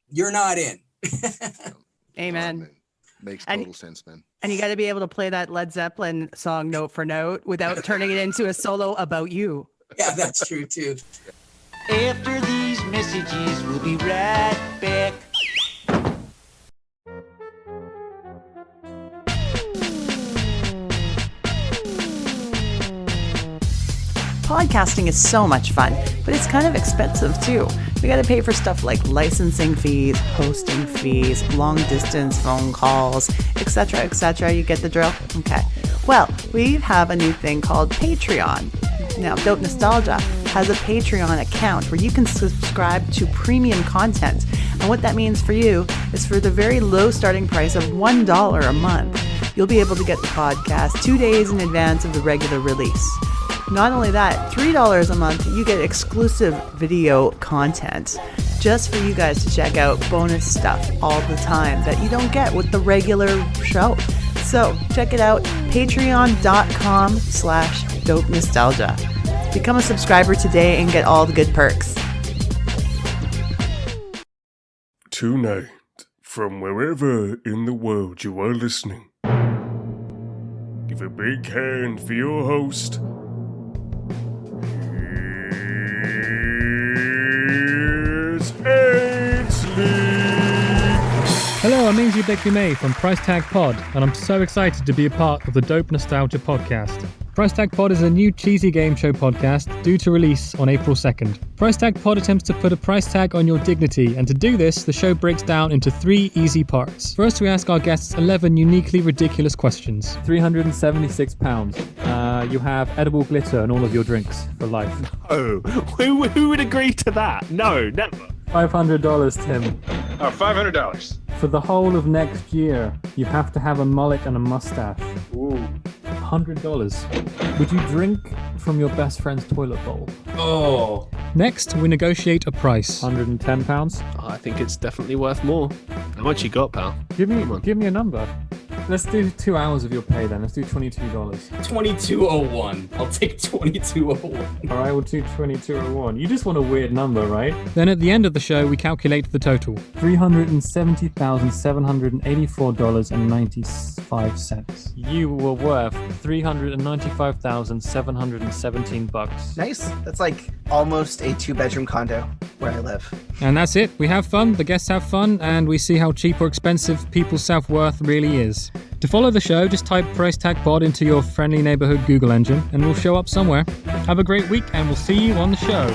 you're not in. Amen. Makes total sense, man. And you got to be able to play that Led Zeppelin song note for note without turning it into a solo about you. Yeah, that's true too. After these messages, we'll be right back. Podcasting is so much fun, but it's kind of expensive too. We got to pay for stuff like licensing fees, hosting fees, long distance phone calls, etc., etc. You get the drill? Okay. Well, we have a new thing called Patreon. Now, Dope Nostalgia has a Patreon account where you can subscribe to premium content. And what that means for you is, for the very low starting price of $1 a month, you'll be able to get the podcast 2 days in advance of the regular release. Not only that, $3 a month, you get exclusive video content just for you guys to check out, bonus stuff all the time that you don't get with the regular show. So check it out, patreon.com/dope nostalgia. Become a subscriber today and get all the good perks. Tonight, from wherever in the world you are listening, give a big hand for your host, Hello, I'm Ainsley Beckley May from Price Tag Pod, and I'm so excited to be a part of the Dope Nostalgia podcast. Price Tag Pod is a new cheesy game show podcast due to release on April 2nd. Price Tag Pod attempts to put a price tag on your dignity, and to do this, the show breaks down into 3 easy parts. First, we ask our guests 11 uniquely ridiculous questions. £376. You have edible glitter in all of your drinks for life. Oh, who would agree to that? No, never. $500, Tim. Oh, $500. For the whole of next year, you have to have a mullet and a mustache. Ooh. $100. Would you drink from your best friend's toilet bowl? Oh. Next, we negotiate a price. £110. Oh, I think it's definitely worth more. How much you got, pal? Give me a number. Let's do 2 hours of your pay then. Let's do $22. $22.01. I'll take $22.01. All right, we'll do $22.01. You just want a weird number, right? Then at the end of the show, we calculate the total. $370,784.95. You were worth $395,717. Nice. That's like almost a 2-bedroom condo where I live. And that's it. We have fun, the guests have fun, and we see how cheap or expensive people's self-worth really is. To follow the show, just type Price Tag Pod into your friendly neighborhood Google engine, and we'll show up somewhere. Have a great week, and we'll see you on the show.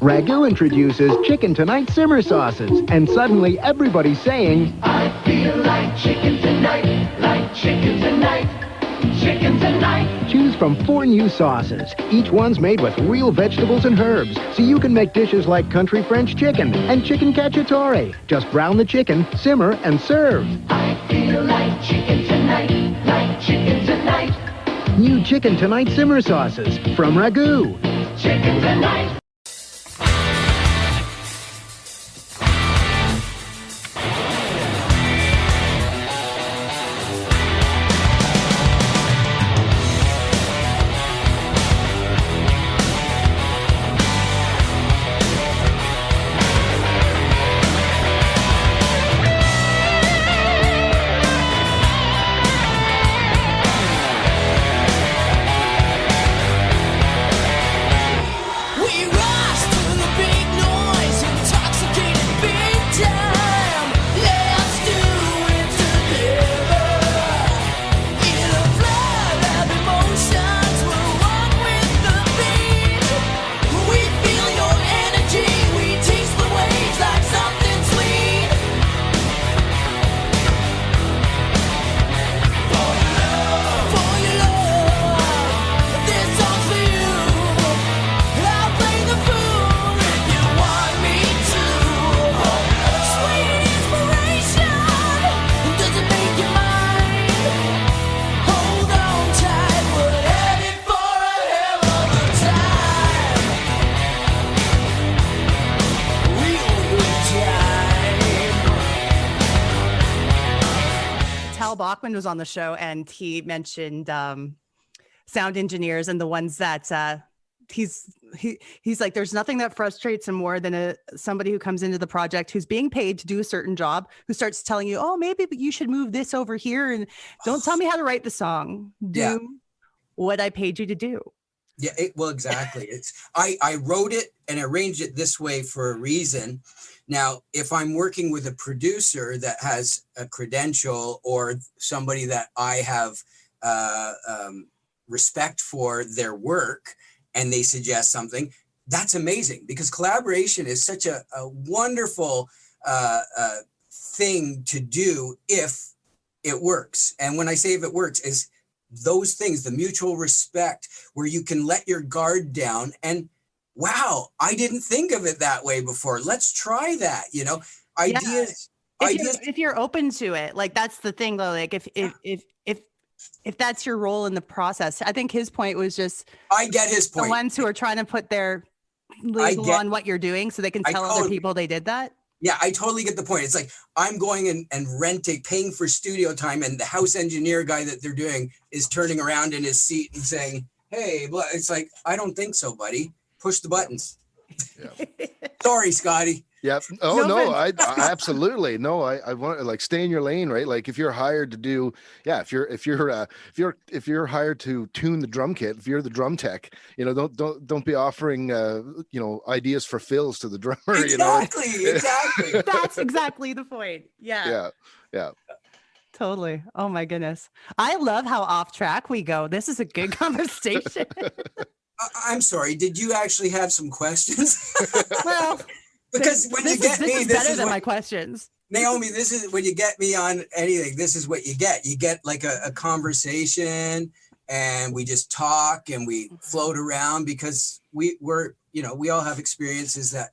Ragu introduces Chicken Tonight simmer sauces, and suddenly everybody's saying, I feel like chicken tonight, like chicken tonight, chicken tonight. Choose from 4 new sauces. Each one's made with real vegetables and herbs, so you can make dishes like country French chicken and chicken cacciatore. Just brown the chicken, simmer, and serve. I feel like chicken tonight, like chicken tonight. New Chicken Tonight simmer sauces from Ragu. Chicken tonight. Al Bachman was on the show, and he mentioned sound engineers and the ones that he's like, there's nothing that frustrates him more than somebody who comes into the project who's being paid to do a certain job, who starts telling you, oh, maybe you should move this over here, and don't tell me how to write the song. Do what I paid you to do. Yeah, well, exactly. I wrote it and arranged it this way for a reason. Now, if I'm working with a producer that has a credential or somebody that I have respect for their work, and they suggest something, that's amazing, because collaboration is such a wonderful thing to do if it works. And when I say if it works, is those things, the mutual respect, where you can let your guard down and, wow, I didn't think of it that way before. Let's try that, ideas. If you're open to it, like, that's the thing though. Like if that's your role in the process, I think his point was just, I get his point. The ones who are trying to put their label on what you're doing so they can tell other people they did that. Yeah, I totally get the point. It's like, I'm going and paying for studio time, and the house engineer guy that they're doing is turning around in his seat and saying, hey, it's like, I don't think so, buddy. Push the buttons. Yeah. Sorry, Scotty. Yep. Oh no, I absolutely no. I want to, like, stay in your lane, right? Like, if you're hired to do, if you're hired to tune the drum kit, if you're the drum tech, don't be offering ideas for fills to the drummer. Exactly. Exactly. That's exactly the point. Yeah. Yeah. Totally. Oh my goodness. I love how off track we go. This is a good conversation. I'm sorry. Did you actually have some questions? Well. Because when you get me, this is my questions. Naomi, this is when you get me on anything. This is what you get. You get like a conversation, and we just talk and we float around, because we all have experiences that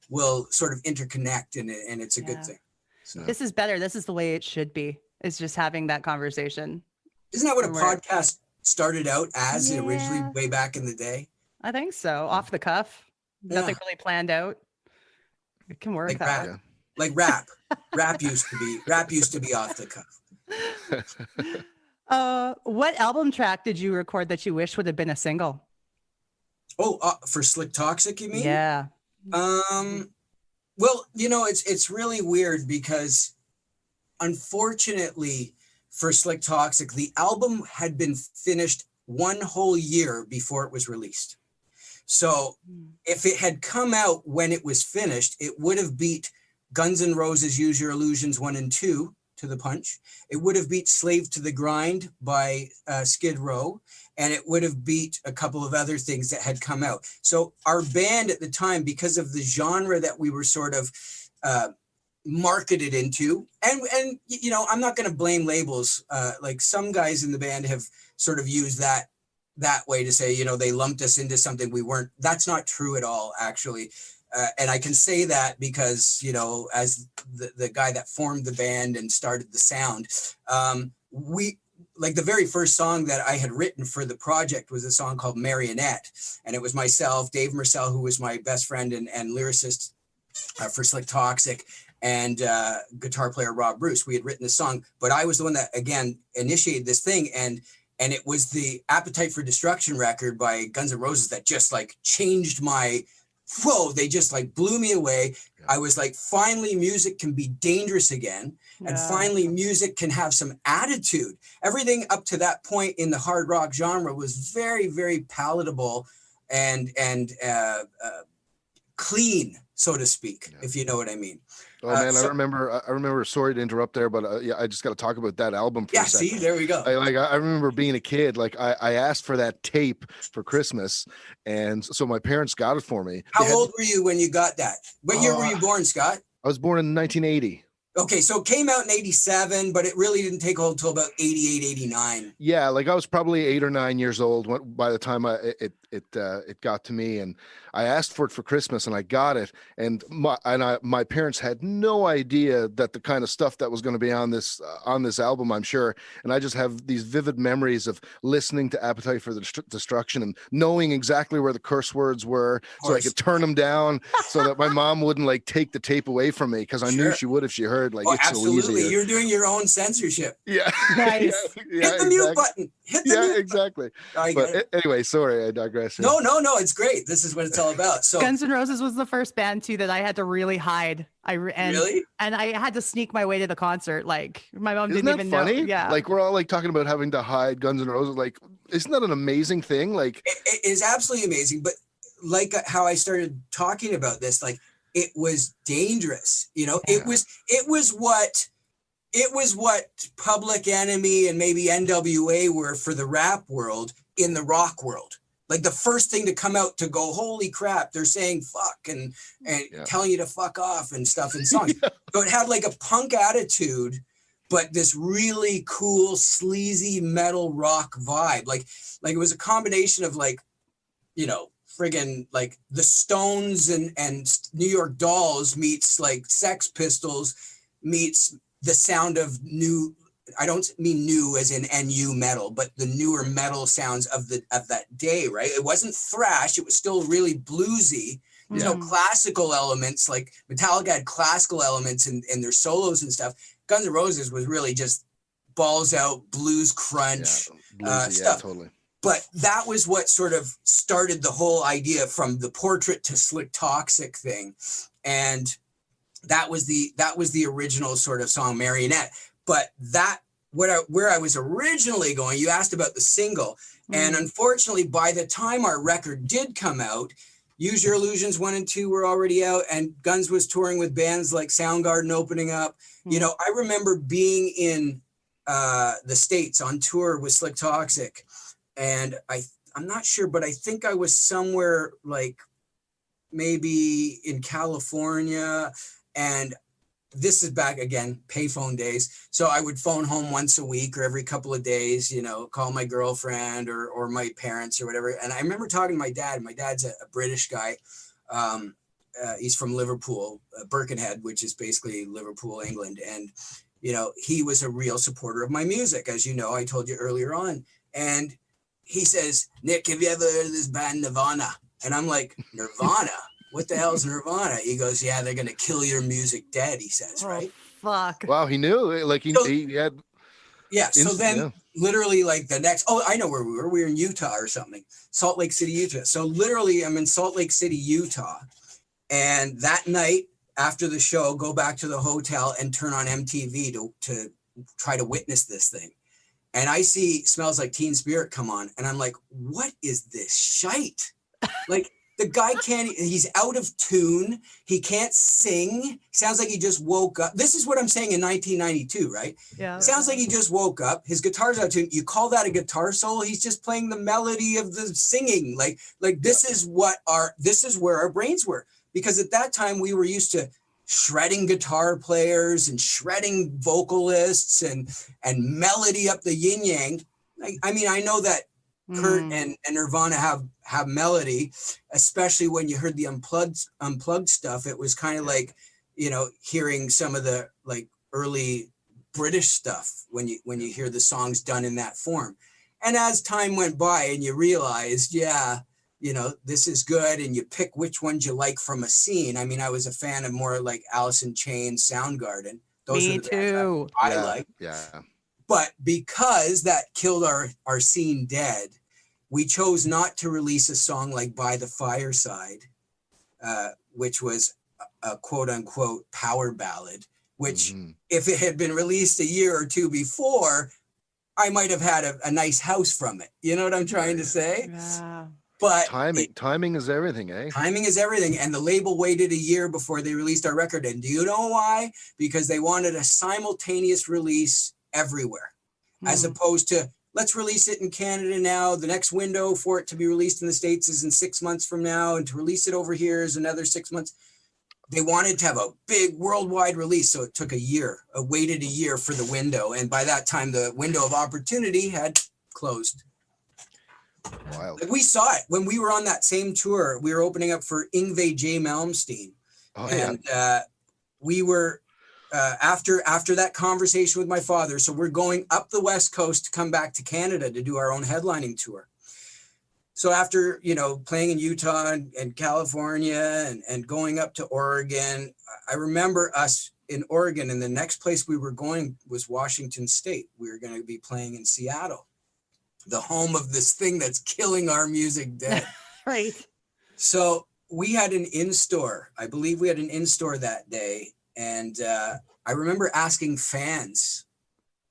will sort of interconnect, and it's a good thing. So. This is better. This is the way it should be. It's just having that conversation. Isn't that what a podcast started out as originally, way back in the day? I think so. Off the cuff. Nothing really planned out. It can work. Like rap. Rap used to be off the cuff. What album track did you record that you wish would have been a single? Oh, for Slik Toxik, you mean? Yeah. Well, it's really weird, because unfortunately for Slik Toxik, the album had been finished one whole year before it was released. So if it had come out when it was finished, it would have beat Guns N' Roses' Use Your Illusions 1 and 2 to the punch. It would have beat Slave to the Grind by Skid Row, and it would have beat a couple of other things that had come out. So our band at the time, because of the genre that we were sort of marketed into, and I'm not going to blame labels. Like, some guys in the band have sort of used that way to say, they lumped us into something we weren't. That's not true at all, actually. And I can say that because, as the guy that formed the band and started the sound, we, like, the very first song that I had written for the project was a song called Marionette. And it was myself, Dave Murcell, who was my best friend and lyricist for Slik Toxik, and guitar player Rob Bruce. We had written the song, but I was the one that, again, initiated this thing. And it was the Appetite for Destruction record by Guns N' Roses that just, like, changed they just, like, blew me away. Yeah. I was like, finally music can be dangerous again. Yeah. And finally music can have some attitude. Everything up to that point in the hard rock genre was very, very palatable and clean, so to speak, if you know what I mean. Oh man, I remember. Sorry to interrupt there, but I just got to talk about that album for a second. See, there we go. I remember being a kid. Like, I asked for that tape for Christmas, and so my parents got it for me. How old were you when you got that? What year were you born, Scott? I was born in 1980. Okay, so it came out in 87, but it really didn't take hold until about 88, 89. Yeah, like, I was probably 8 or 9 years old by the time it it got to me, and I asked for it for Christmas, and I got it, and my parents had no idea that the kind of stuff that was going to be on this album, I'm sure. And I just have these vivid memories of listening to Appetite for the Destruction and knowing exactly where the curse words were, so I could turn them down so that my mom wouldn't like take the tape away from me, because I knew she would if she heard like it's absolutely. so easy. You're doing your own censorship. Yeah. Nice. Hit the mute button. Hit the mute exactly. But anyway, sorry, I digress. No, it's great. This is what it's all about. So Guns N' Roses was the first band too that I had to really hide. Really? And I had to sneak my way to the concert. Like my mom Isn't didn't that even funny? know. Yeah. Like we're all like talking about having to hide Guns N' Roses. Like, isn't that an amazing thing? Like, it is absolutely amazing. But like how I started talking about this, like it was dangerous. You know, it was what Public Enemy and maybe NWA were for the rap world in the rock world. Like the first thing to come out to go, holy crap, they're saying fuck and telling you to fuck off and stuff in songs. So it had like a punk attitude, but this really cool, sleazy metal rock vibe. Like it was a combination of like, you know, friggin' like the Stones and New York Dolls meets like Sex Pistols meets the sound of new, I don't mean new as in NU metal, but the newer metal sounds of that day, right? It wasn't thrash. It was still really bluesy. There's no classical elements. Like Metallica had classical elements in their solos and stuff. Guns N' Roses was really just balls out blues crunch stuff. Totally. But that was what sort of started the whole idea from the Portrait to Slik Toxik thing. And that was the original sort of song, Marionette. But where I was originally going, you asked about the single. And unfortunately, by the time our record did come out, Use Your Illusions 1 and 2 were already out, and Guns was touring with bands like Soundgarden opening up. You know, I remember being in the States on tour with Slik Toxik, and I'm not sure, but I think I was somewhere like maybe in California, and this is back again, payphone days. So I would phone home once a week or every couple of days, you know, call my girlfriend or my parents or whatever. And I remember talking to my dad. My dad's a British guy. He's from Liverpool, Birkenhead, which is basically Liverpool, England. And, you know, he was a real supporter of my music, as you know, I told you earlier on. And he says, Nick, have you ever heard of this band Nirvana? And I'm like, Nirvana? What the hell's Nirvana? He goes, yeah, they're going to kill your music dead, he says, right? Fuck. Wow, he knew. Like he had... Yeah, so then literally like the next... Oh, I know where we were. We were in Utah or something. Salt Lake City, Utah. So literally I'm in Salt Lake City, Utah. And that night after the show, go back to the hotel and turn on MTV to try to witness this thing. And I see Smells Like Teen Spirit come on. And I'm like, what is this shite? Like... The guy he's out of tune. He can't sing. Sounds like he just woke up. This is what I'm saying in 1992, right? Yeah. Sounds like he just woke up. His guitar's out of tune. You call that a guitar solo? He's just playing the melody of the singing. Like this is where our brains were. Because at that time we were used to shredding guitar players and shredding vocalists and melody up the yin yang. I mean, I know that Kurt and Nirvana have melody, especially when you heard the unplugged stuff. It was kind of like, you know, hearing some of the like early British stuff when you hear the songs done in that form. And as time went by and you realized, yeah, you know, this is good, and you pick which ones you like from a scene. I mean, I was a fan of more like Alice in Chains, Soundgarden. Those Me are the too. I like. Yeah. But because that killed our scene dead, we chose not to release a song like By the Fireside, which was a quote unquote power ballad, which if it had been released a year or two before, I might have had a nice house from it. You know what I'm trying to say? Yeah. But timing is everything, eh? Timing is everything. And the label waited a year before they released our record. And do you know why? Because they wanted a simultaneous release everywhere, as opposed to let's release it in Canada now. The next window for it to be released in the States is in 6 months from now. And to release it over here is another 6 months. They wanted to have a big worldwide release. So it took waited a year for the window. And by that time, the window of opportunity had closed. Wild. Like, we saw it when we were on that same tour. We were opening up for Yngwie J. Malmsteen. Oh, and we were after that conversation with my father. So we're going up the West Coast to come back to Canada to do our own headlining tour. So after, playing in Utah and California and going up to Oregon, I remember us in Oregon, and the next place we were going was Washington State. We were going to be playing in Seattle, the home of this thing that's killing our music dead. Right. So we had an in-store. I believe we had an in-store that day. And I remember asking fans,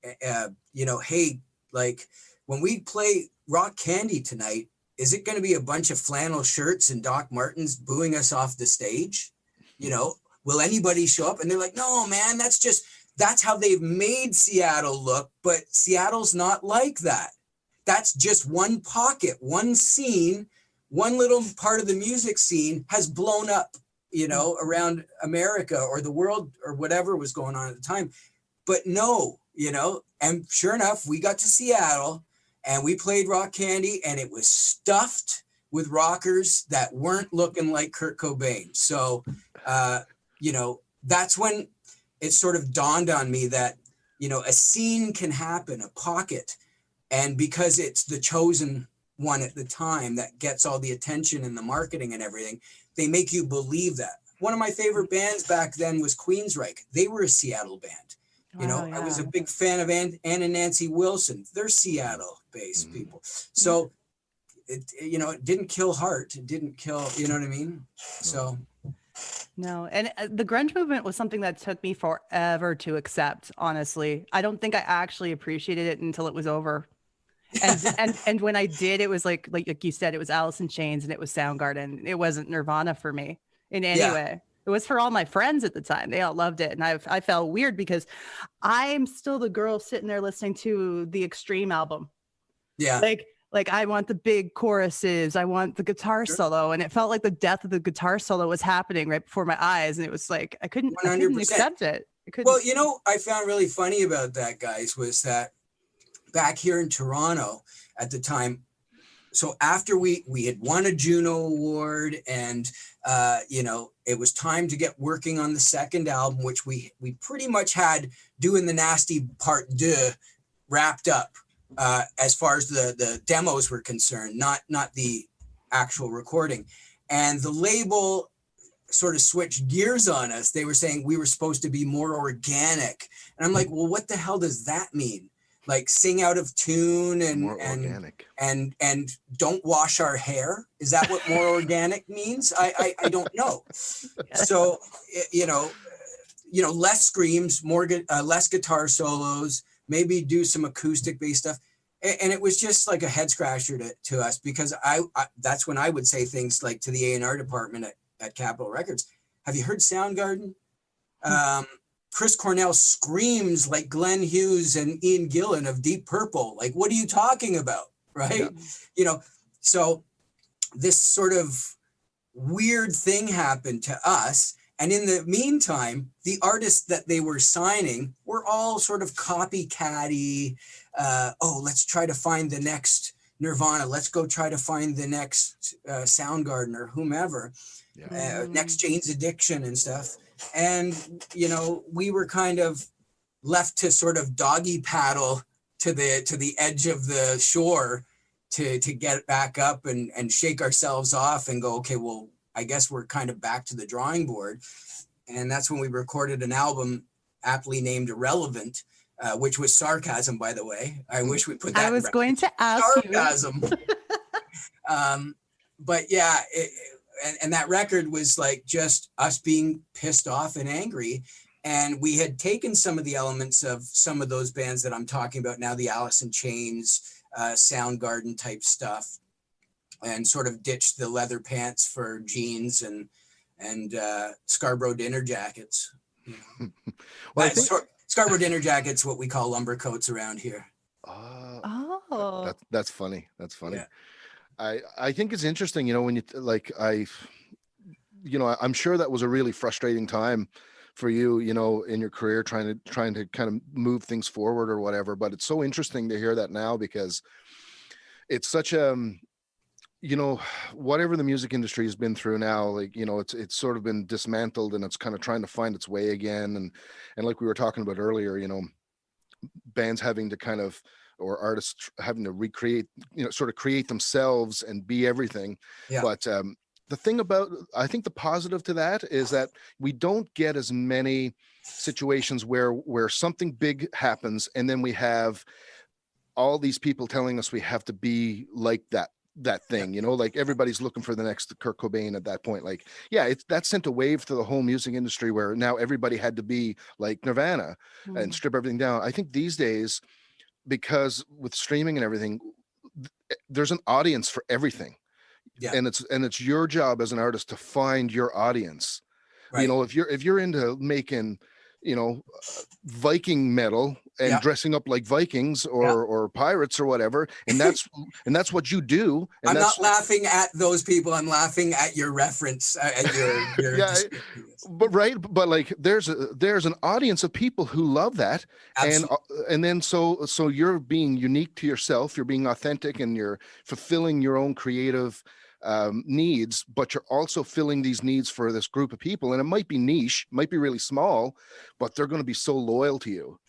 hey, like, when we play Rock Candy tonight, is it going to be a bunch of flannel shirts and Doc Martens booing us off the stage? Will anybody show up? And they're like, no, man, that's how they've made Seattle look. But Seattle's not like that. That's just one pocket, one scene, one little part of the music scene has blown up, around America or the world or whatever was going on at the time. But no, and sure enough, we got to Seattle and we played Rock Candy, and it was stuffed with rockers that weren't looking like Kurt Cobain. So, that's when it sort of dawned on me that, a scene can happen, a pocket. And because it's the chosen one at the time that gets all the attention and the marketing and everything, they make you believe that. One of my favorite bands back then was Queensryche. They were a Seattle band. I was a big fan of Ann and Nancy Wilson. They're Seattle-based people. So, it didn't kill heart. It didn't kill, you know what I mean? So. No, and the grunge movement was something that took me forever to accept, honestly. I don't think I actually appreciated it until it was over. And when I did, it was like you said, it was Alice in Chains and it was Soundgarden. It wasn't Nirvana for me in any way. It was for all my friends at the time. They all loved it. And I felt weird because I'm still the girl sitting there listening to the Extreme album. Yeah. Like I want the big choruses. I want the guitar solo. And it felt like the death of the guitar solo was happening right before my eyes. And it was like, I couldn't accept it. Well, I found really funny about that, guys, was that back here in Toronto at the time, so after we had won a Juno Award and, it was time to get working on the second album, which we pretty much had Doing the Nasty Part 2 wrapped up as far as the demos were concerned, not the actual recording. And the label sort of switched gears on us. They were saying we were supposed to be more organic. And I'm like, well, what the hell does that mean? Like sing out of tune and don't wash our hair? Is that what more organic means? I don't know. So, less screams, less guitar solos, maybe do some acoustic based stuff. And it was just like a head scratcher to us, because I that's when I would say things like to the A&R department at Capitol Records, have you heard Soundgarden? Chris Cornell screams like Glenn Hughes and Ian Gillan of Deep Purple. Like, what are you talking about? Right. Yeah. So this sort of weird thing happened to us. And in the meantime, the artists that they were signing were all sort of copycatty. Let's try to find the next Nirvana. Let's go try to find the next Soundgarden or whomever, next Jane's Addiction and stuff. And, we were kind of left to sort of doggy paddle to the edge of the shore to get back up and shake ourselves off and go, okay, well, I guess we're kind of back to the drawing board. And that's when we recorded an album aptly named Irrelevant, which was sarcasm, by the way. I wish we put that. I was going to ask sarcasm. But yeah, and that record was like just us being pissed off and angry. And we had taken some of the elements of some of those bands that I'm talking about now, the Alice in Chains, Soundgarden type stuff, and sort of ditched the leather pants for jeans and Scarborough dinner jackets. Well, Scarborough dinner jackets, what we call lumber coats around here. That's funny. That's funny. Yeah. I think it's interesting, when I'm sure that was a really frustrating time for you, in your career, trying to kind of move things forward or whatever. But it's so interesting to hear that now, because it's such you know, whatever the music industry has been through now, like, you know, it's sort of been dismantled and it's kind of trying to find its way again. And like we were talking about earlier, you know, bands having to kind of, or artists having to recreate, you know, sort of create themselves and be everything. Yeah. But the thing about, I think the positive to that is that we don't get as many situations where something big happens and then we have all these people telling us we have to be like that thing, you know, like everybody's looking for the next Kurt Cobain at that point. Like, yeah, that sent a wave to the whole music industry where now everybody had to be like Nirvana and strip everything down. I think these days, because with streaming and everything, there's an audience for everything. Yeah. And it's your job as an artist to find your audience. Right. You know, if you're into making, you know, Viking metal and dressing up like Vikings or pirates or whatever, and that's what you do. And I'm not laughing at those people. I'm laughing at your reference, at your yeah, but like there's an audience of people who love that. Absolutely. And then so you're being unique to yourself, you're being authentic, and you're fulfilling your own creative needs, but you're also filling these needs for this group of people. And it might be niche, might be really small, but they're going to be so loyal to you.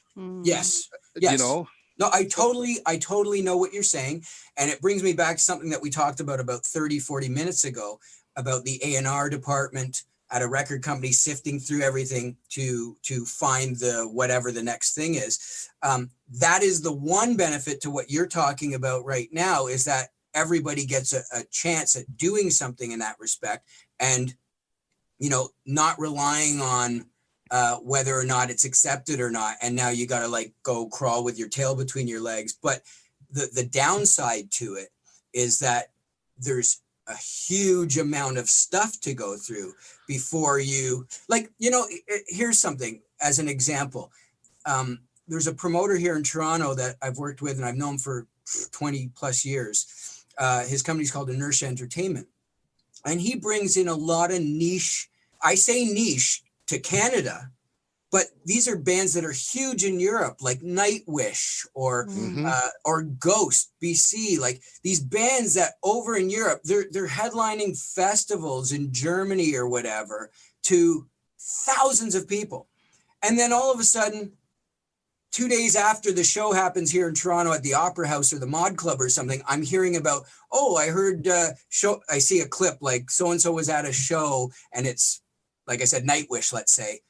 Yes. You know? No, I totally know what you're saying. And it brings me back to something that we talked about 30, 40 minutes ago, about the A&R department at a record company sifting through everything to find the whatever the next thing is. That is the one benefit to what you're talking about right now, is that everybody gets a chance at doing something in that respect, and, you know, not relying on whether or not it's accepted or not. And now you got to like go crawl with your tail between your legs. But the downside to it is that there's a huge amount of stuff to go through before you, like, you know, here's something as an example. There's a promoter here in Toronto that I've worked with and I've known for 20 plus years. His company's called Inertia Entertainment, and he brings in a lot of niche, I say niche to Canada, but these are bands that are huge in Europe, like Nightwish or Ghost BC, like these bands that over in Europe, they're headlining festivals in Germany or whatever to thousands of people. And then all of a sudden, 2 days after the show happens here in Toronto at the Opera House or the Mod Club or something, I'm hearing about, I heard I see a clip like so-and-so was at a show and it's, like I said, Nightwish, let's say,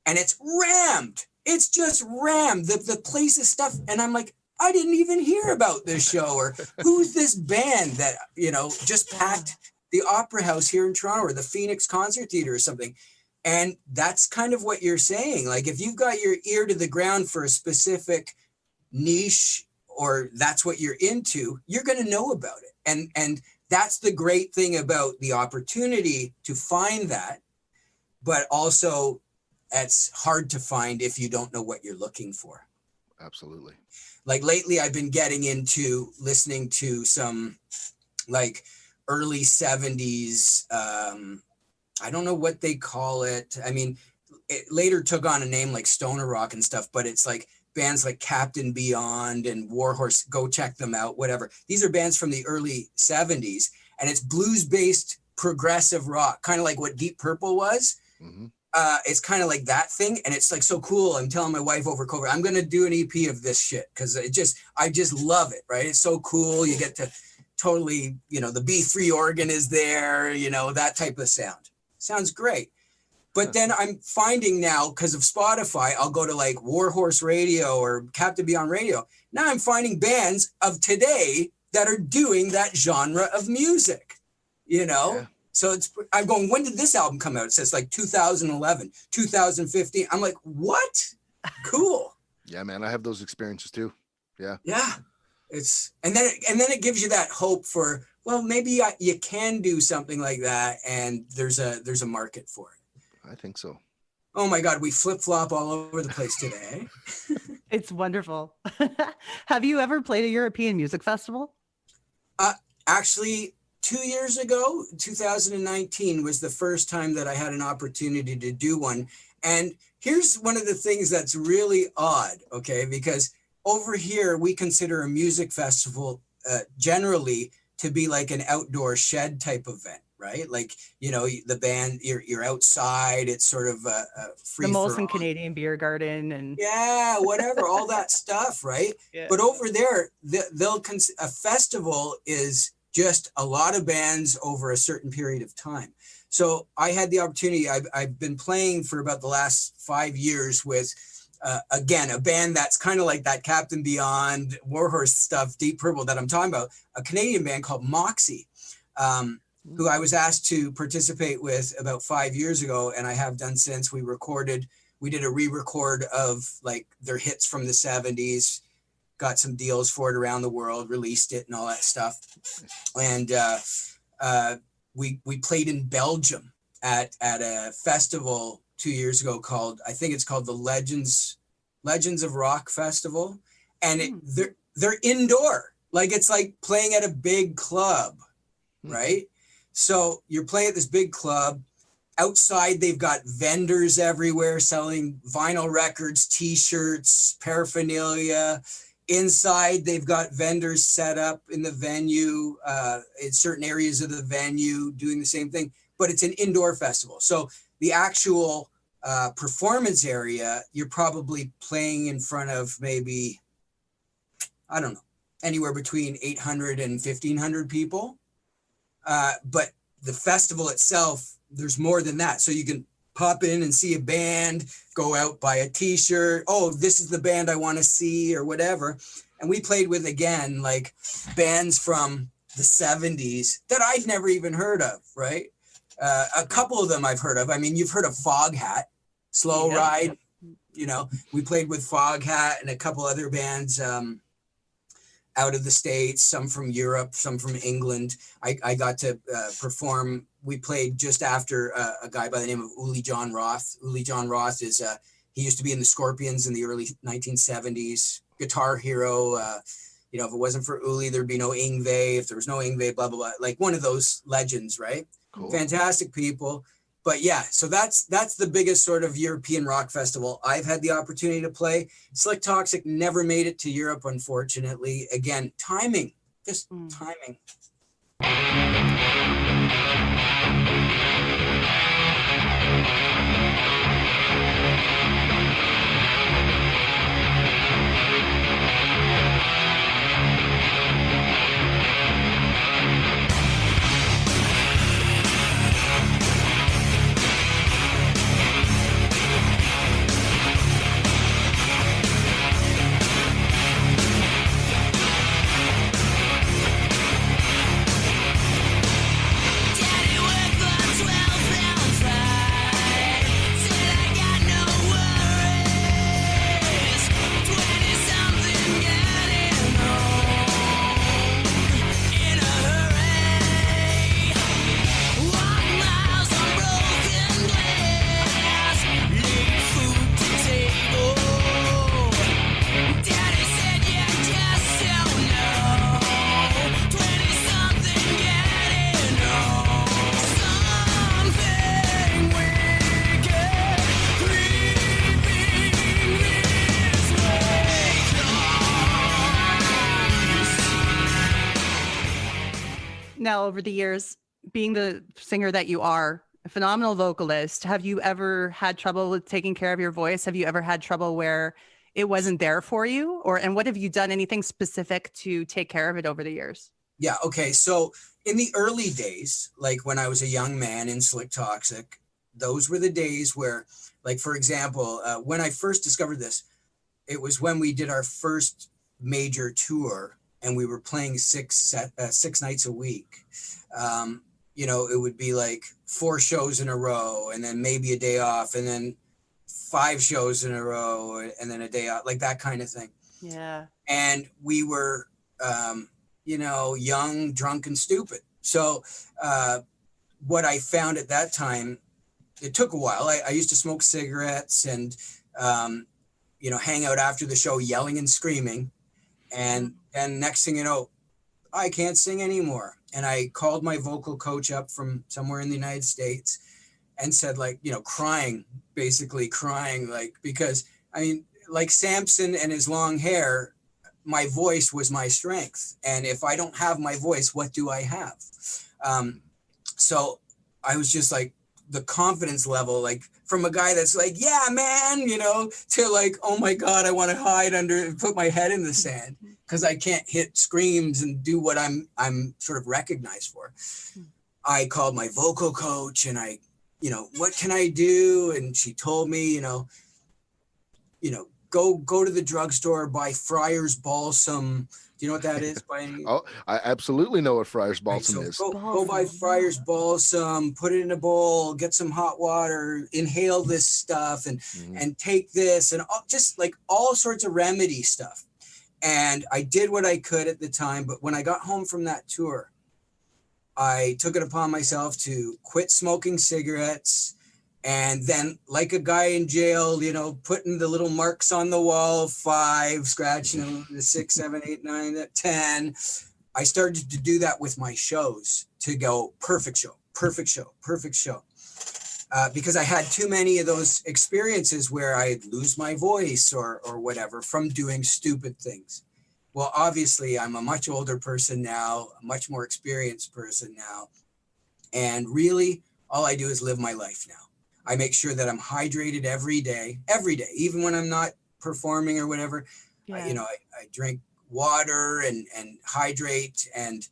and it's rammed. It's just rammed. The place is stuffed. And I'm like, I didn't even hear about this show, or who's this band that, you know, just packed the Opera House here in Toronto or the Phoenix Concert Theater or something. And that's kind of what you're saying. Like, if you've got your ear to the ground for a specific niche, or that's what you're into, you're going to know about it. And that's the great thing about the opportunity to find that. But also, it's hard to find if you don't know what you're looking for. Absolutely. Like lately, I've been getting into listening to some like early 70s, I don't know what they call it. I mean, it later took on a name like stoner rock and stuff, but it's like bands like Captain Beyond and Warhorse. Go check them out, whatever. These are bands from the early 70s, and it's blues-based progressive rock, kind of like what Deep Purple was. Mm-hmm. It's kind of like that thing, and it's like so cool. I'm telling my wife over COVID, I'm going to do an EP of this shit because I just love it, right? It's so cool. You get to totally, you know, the B3 organ is there, you know, that type of sound. Sounds great. But then I'm finding now, because of Spotify, I'll go to like Warhorse Radio or Captain Beyond Radio. Now I'm finding bands of today that are doing that genre of music, you know? Yeah. So I'm going, when did this album come out? It says like 2011, 2015. I'm like, what? Cool. Yeah, man, I have those experiences too. Yeah. Yeah. And then it gives you that hope for, well, maybe you can do something like that, and there's a market for it. I think so. Oh my God, we flip-flop all over the place today. It's wonderful. Have you ever played a European music festival? Actually, 2 years ago, 2019 was the first time that I had an opportunity to do one. And here's one of the things that's really odd, okay? Because over here, we consider a music festival generally to be like an outdoor shed type event, right? Like, you know, the band, you're outside, it's sort of a free The for Molson all. Canadian Beer Garden and Yeah, whatever, all that stuff, right? Yeah. But over there, a festival is just a lot of bands over a certain period of time. So I had the opportunity, I've been playing for about the last 5 years with, again, a band that's kind of like that Captain Beyond, Warhorse stuff, Deep Purple that I'm talking about, a Canadian band called Moxie, who I was asked to participate with about 5 years ago, and I have done since. We did a re-record of like their hits from the 70s, got some deals for it around the world, released it and all that stuff. And we played in Belgium at a festival 2 years ago called, I think it's called the Legends of Rock Festival. And they're indoor, like it's like playing at a big club, right? So you're playing at this big club. Outside, they've got vendors everywhere selling vinyl records, T-shirts, paraphernalia. Inside, they've got vendors set up in the venue, in certain areas of the venue, doing the same thing. But it's an indoor festival. So the actual performance area, you're probably playing in front of maybe, I don't know, anywhere between 800 and 1,500 people. But the festival itself, there's more than that. So you can pop in and see a band, go out, buy a T-shirt. Oh, this is the band I want to see or whatever. And we played with, again, like bands from the 70s that I'd never even heard of, right? A couple of them I've heard of. I mean, you've heard of Foghat, Slow Ride. You know, we played with Foghat and a couple other bands out of the States, some from Europe, some from England. I got to perform. We played just after a guy by the name of Uli John Roth. Uli John Roth is, he used to be in the Scorpions in the early 1970s, guitar hero. You know, if it wasn't for Uli, there'd be no Yngwie. If there was no Yngwie, blah, blah, blah. Like one of those legends, right? Cool. Fantastic people. But yeah, so that's the biggest sort of European rock festival I've had the opportunity to play. Slik Toxik never made it to Europe, unfortunately. Again, timing, just timing. Now, over the years, being the singer that you are, a phenomenal vocalist, have you ever had trouble with taking care of your voice? Have you ever had trouble where it wasn't there for you? And what have you done, anything specific to take care of it over the years? Yeah, okay. So in the early days, like when I was a young man in Slik Toxik, those were the days where, like, for example, when I first discovered this, it was when we did our first major tour and we were playing 6 nights a week. You know, it would be like 4 shows in a row and then maybe a day off and then 5 shows in a row and then a day off, like that kind of thing. Yeah. And we were, you know, young, drunk, and stupid. So what I found at that time, it took a while. I used to smoke cigarettes and, you know, hang out after the show yelling and screaming. And next thing you know, I can't sing anymore. And I called my vocal coach up from somewhere in the United States and said, like, you know, basically crying, like, because I mean, like Samson and his long hair, my voice was my strength. And if I don't have my voice, what do I have? So I was just like, the confidence level, like from a guy that's like, yeah, man, you know, to like, oh my God, I want to hide under, put my head in the sand because I can't hit screams and do what I'm sort of recognized for. I called my vocal coach and I, you know, what can I do? And she told me, you know, go to the drugstore, buy Friar's Balsam. Do you know what that is? Oh, I absolutely know what Friar's Balsam is. Go buy Friar's Balsam, put it in a bowl, get some hot water, inhale this stuff and take this and just like all sorts of remedy stuff. And I did what I could at the time. But when I got home from that tour, I took it upon myself to quit smoking cigarettes. And then like a guy in jail, you know, putting the little marks on the wall, 5, scratching them, the 6, 7, 8, 9, 10. I started to do that with my shows to go perfect show. Because I had too many of those experiences where I'd lose my voice or whatever from doing stupid things. Well, obviously I'm a much older person now, a much more experienced person now. And really all I do is live my life now. I make sure that I'm hydrated every day, even when I'm not performing or whatever. Yeah. I drink water and hydrate and,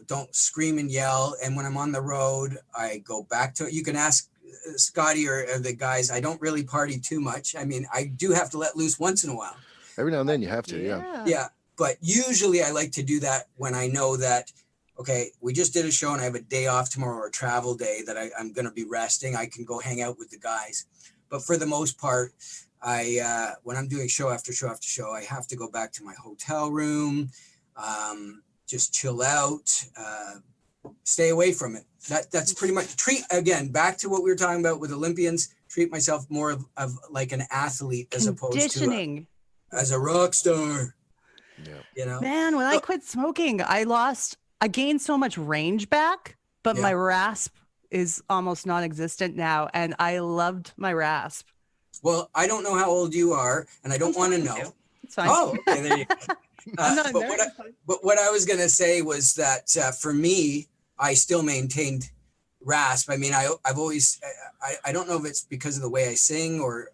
don't scream and yell. And when I'm on the road, I go back to it. You can ask Scotty or the guys. I don't really party too much. I mean, I do have to let loose once in a while. Every now and then you have to, yeah. Yeah, but usually I like to do that when I know that, okay, we just did a show and I have a day off tomorrow or a travel day that I'm going to be resting. I can go hang out with the guys. But for the most part, when I'm doing show after show after show, I have to go back to my hotel room, just chill out, stay away from it. That's pretty much back to what we were talking about with Olympians, treat myself more of like an athlete as opposed to as a rock star. Yeah. You know, man, when I quit smoking, I gained so much range back, but my rasp is almost non-existent now. And I loved my rasp. Well, I don't know how old you are and I don't want to know. It's fine. Oh, okay, there you go. But what I was going to say was that for me, I still maintained rasp. I mean, I've always, I don't know if it's because of the way I sing or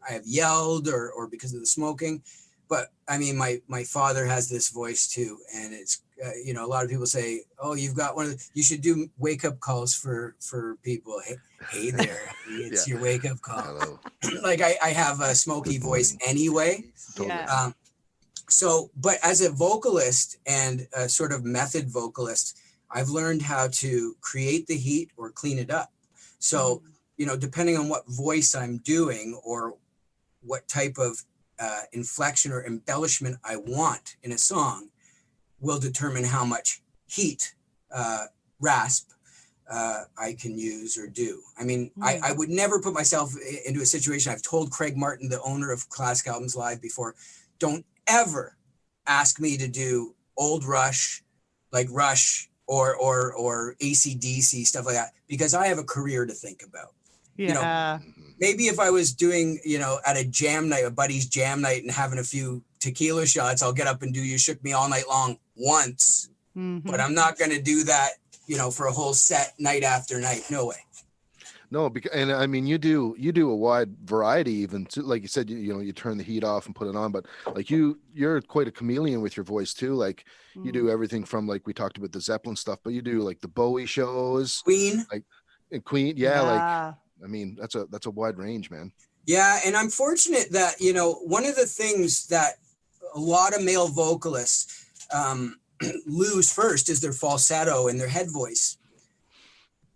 I have yelled or because of the smoking, but I mean, my father has this voice too. And it's, a lot of people say, oh, you've got you should do wake up calls for people. Hey there, it's your wake up call. Hello. Like I have a smoky voice anyway. Totally. But as a vocalist and a sort of method vocalist, I've learned how to create the heat or clean it up. So, depending on what voice I'm doing or what type of inflection or embellishment I want in a song will determine how much heat, rasp, I can use or do. I mean, I would never put myself into a situation. I've told Craig Martin, the owner of Classic Albums Live before, don't ever ask me to do old Rush, like Rush or AC/DC, stuff like that, because I have a career to think about. Yeah. Maybe if I was doing, at a jam night, a buddy's jam night and having a few tequila shots, I'll get up and do You Shook Me All Night Long once, but I'm not going to do that, for a whole set night after night. No way. No, and I mean, you do a wide variety, even to, like you said, you turn the heat off and put it on, but like you're quite a chameleon with your voice too. Like you do everything from, like we talked about the Zeppelin stuff, but you do like the Bowie shows, Queen, and Queen. Yeah. Like, I mean, that's a wide range, man. Yeah. And I'm fortunate that, one of the things that a lot of male vocalists lose first is their falsetto and their head voice.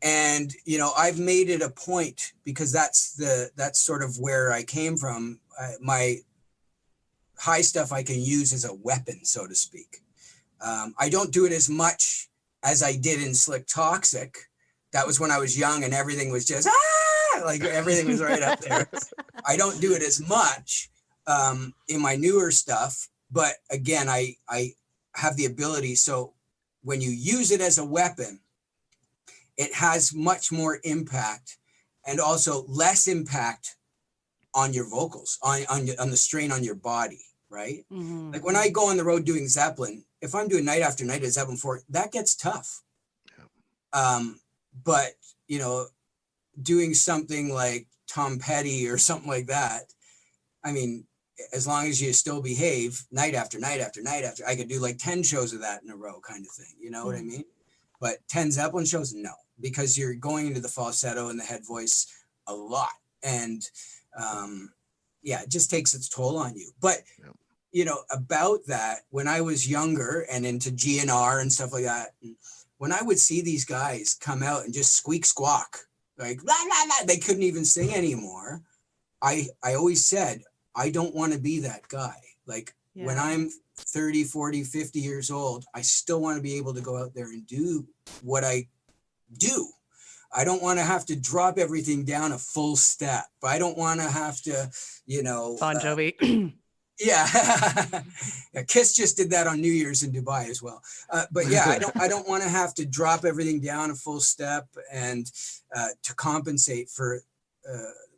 And, I've made it a point, because that's sort of where I came from. My high stuff I can use as a weapon, so to speak. I don't do it as much as I did in Slik Toxik. That was when I was young and everything was just, like everything was right up there. I don't do it as much in my newer stuff. But again, I have the ability. So when you use it as a weapon, it has much more impact and also less impact on your vocals, on the strain on your body. right? Mhm. Like when I go on the road doing Zeppelin, if I'm doing night after night at Zeppelin 4, that gets tough. But, you know, doing something like Tom Petty or something like that, I mean, as long as you still behave night after night after night after, I could do like 10 shows of that in a row kind of thing. You know what I mean? But 10 Zeppelin shows, no, because you're going into the falsetto and the head voice a lot. And yeah, it just takes its toll on you. But, you know, about that, when I was younger and into GNR and stuff like that, when I would see these guys come out and just squeak squawk, like, la, la, la, they couldn't even sing anymore. I always said, I don't want to be that guy. Like when I'm 30, 40, 50 years old, I still want to be able to go out there and do what I do. I don't want to have to drop everything down a full step. I don't want to have to, you know, Bon Jovi. Yeah. Kiss just did that on New Year's in Dubai as well. But yeah, I don't want to have to drop everything down a full step and to compensate for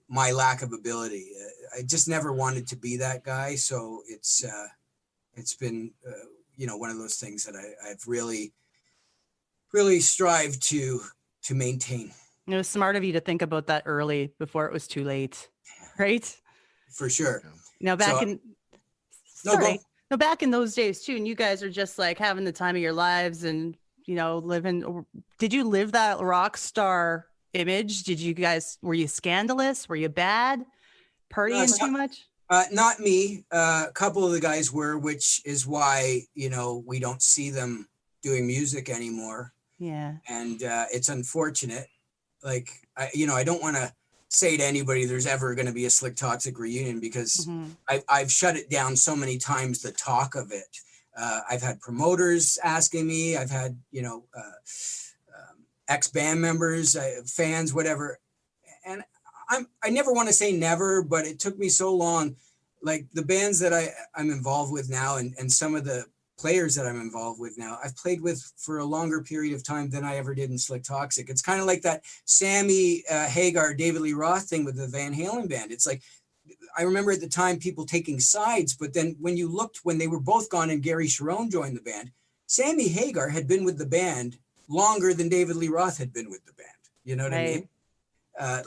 my lack of ability. I just never wanted to be that guy. So it's been, you know, one of those things that I've really strived to maintain. It was smart of you to think about that early before it was too late, right? For sure. Now back back in those days too, and you guys are just like having the time of your lives and, you know, living. Did you live that rock star image? Were you scandalous? Were you bad? Partying too much? Not me. A couple of the guys were, which is why, you know, we don't see them doing music anymore. Yeah. And it's unfortunate. Like, I don't want to say to anybody there's ever going to be a Slik Toxik reunion because I've shut it down so many times, the talk of it. I've had promoters asking me. I've had, you know, ex-band members, fans, whatever. And I never want to say never, but it took me so long. Like the bands that I'm involved with now and some of the players that I'm involved with now, I've played with for a longer period of time than I ever did in Slik Toxik. It's kind of like that Sammy Hagar, David Lee Roth thing with the Van Halen band. It's like, I remember at the time people taking sides, but then when you looked, when they were both gone and Gary Sharon joined the band, Sammy Hagar had been with the band longer than David Lee Roth had been with the band. You know what I mean?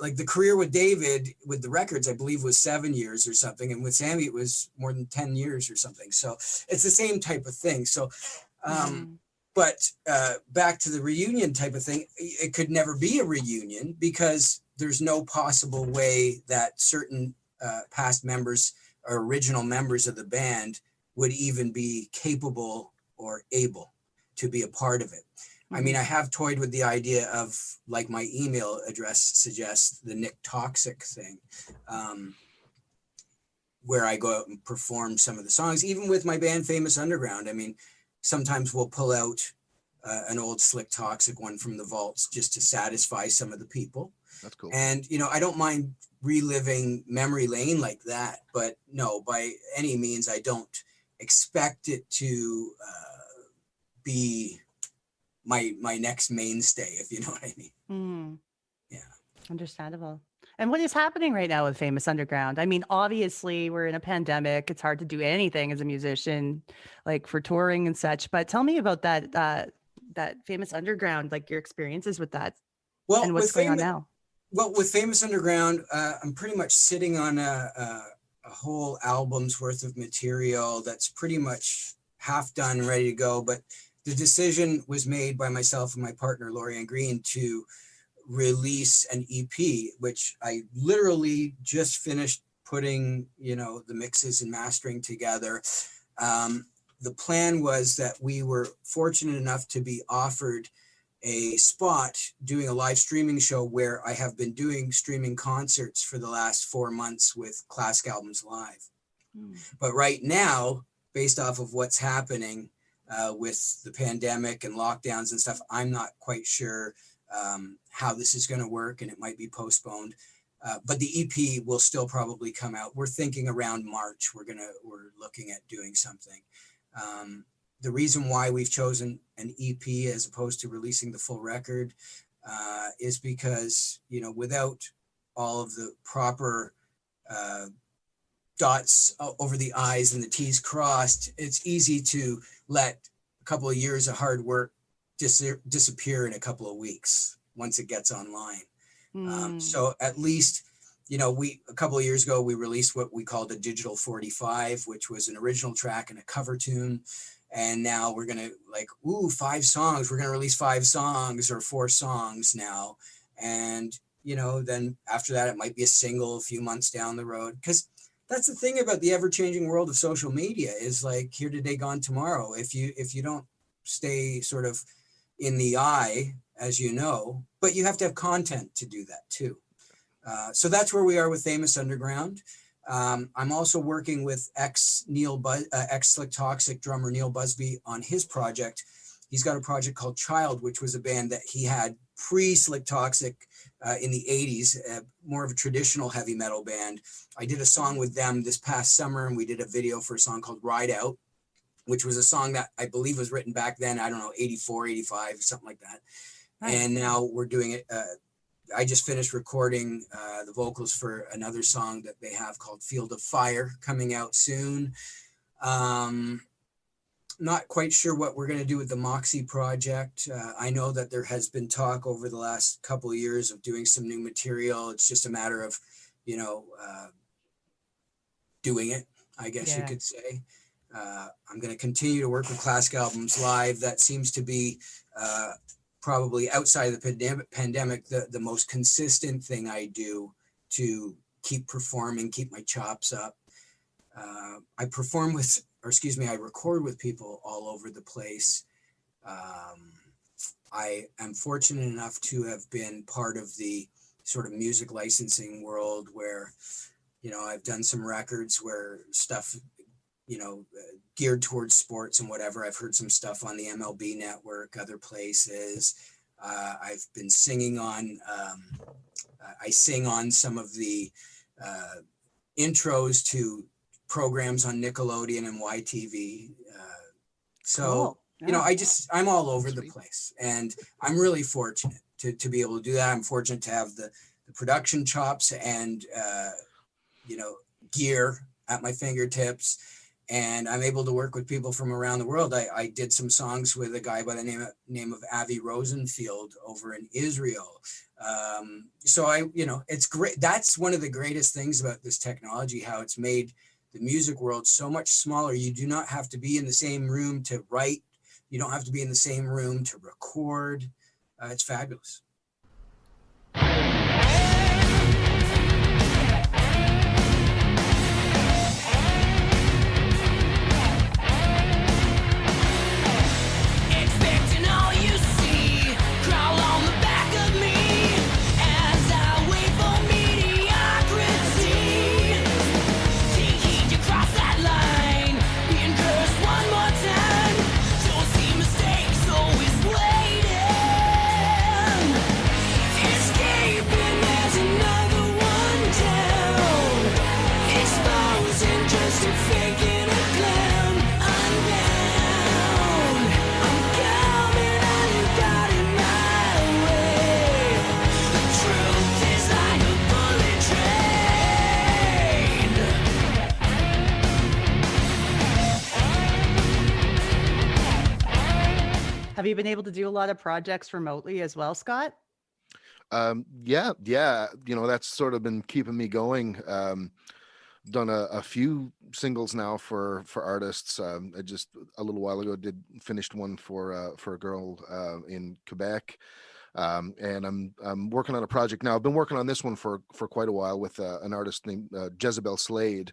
Like the career with David, with the records, I believe was 7 years or something. And with Sammy, it was more than 10 years or something. So it's the same type of thing. So, but back to the reunion type of thing, it could never be a reunion because there's no possible way that certain past members or original members of the band would even be capable or able to be a part of it. I mean, I have toyed with the idea of, like my email address suggests, the Nick Toxik thing, where I go out and perform some of the songs, even with my band Famous Underground. I mean, sometimes we'll pull out an old Slik Toxik one from the vaults just to satisfy some of the people. That's cool. And, you know, I don't mind reliving memory lane like that, but no, by any means, I don't expect it to be my next mainstay, if you know what I mean. Yeah. Understandable. And what is happening right now with Famous Underground? I mean, obviously we're in a pandemic. It's hard to do anything as a musician, like for touring and such. But tell me about that Famous Underground, like your experiences with that. Well, and what's going on now. Well, with Famous Underground, I'm pretty much sitting on a whole album's worth of material that's pretty much half done, ready to go. But the decision was made by myself and my partner, Lorianne Green, to release an EP, which I literally just finished putting, you know, the mixes and mastering together. The plan was that we were fortunate enough to be offered a spot doing a live streaming show where I have been doing streaming concerts for the last 4 months with Classic Albums Live. But right now, based off of what's happening with the pandemic and lockdowns and stuff, I'm not quite sure how this is going to work, and it might be postponed. But the EP will still probably come out. We're thinking around March, we're looking at doing something. The reason why we've chosen an EP as opposed to releasing the full record is because, you know, without all of the proper dots over the I's and the T's crossed, it's easy to let a couple of years of hard work disappear in a couple of weeks once it gets online. So at least, you know, a couple of years ago, we released what we called a digital 45, which was an original track and a cover tune. And now we're going to 5 songs. We're going to release 5 songs or 4 songs now. And, you know, then after that, it might be a single a few months down the road. Because that's the thing about the ever-changing world of social media is like here today, gone tomorrow. If you don't stay sort of in the eye, as you know, but you have to have content to do that too. So that's where we are with Famous Underground. I'm also working with ex-Slik Toxik drummer Neil Busby on his project. He's got a project called Child, which was a band that he had pre-Slik Toxik in the 80s, more of a traditional heavy metal band. I did a song with them this past summer, and we did a video for a song called Ride Out, which was a song that I believe was written back then, I don't know, 84, 85, something like that. Nice. And now we're doing it. I just finished recording the vocals for another song that they have called Field of Fire, coming out soon. Not quite sure what we're going to do with the Moxie project. I know that there has been talk over the last couple of years of doing some new material. It's just a matter of, you know, doing it, I guess you could say. I'm going to continue to work with Classic Albums Live. That seems to be probably outside of the pandemic, the most consistent thing I do to keep performing, keep my chops up. I record with people all over the place. I am fortunate enough to have been part of the sort of music licensing world where, you know, I've done some records where stuff, you know, geared towards sports and whatever. I've heard some stuff on the MLB network, other places. I've been singing on, I sing on some of the intros to programs on Nickelodeon and YTV. Cool. You know, I'm all over the place, and I'm really fortunate to be able to do that. I'm fortunate to have the production chops and, you know, gear at my fingertips. And I'm able to work with people from around the world. I did some songs with a guy by the name of Avi Rosenfield over in Israel. So you know, it's great. That's one of the greatest things about this technology, how it's made the music world so much smaller. You do not have to be in the same room to write. You don't have to be in the same room to record. It's fabulous. Have you been able to do a lot of projects remotely as well, Scott? Yeah. You know, that's sort of been keeping me going. Done a few singles now for artists. I just a little while ago finished one for a girl in Quebec. And I'm working on a project now. I've been working on this one for quite a while with an artist named Jezebel Slade,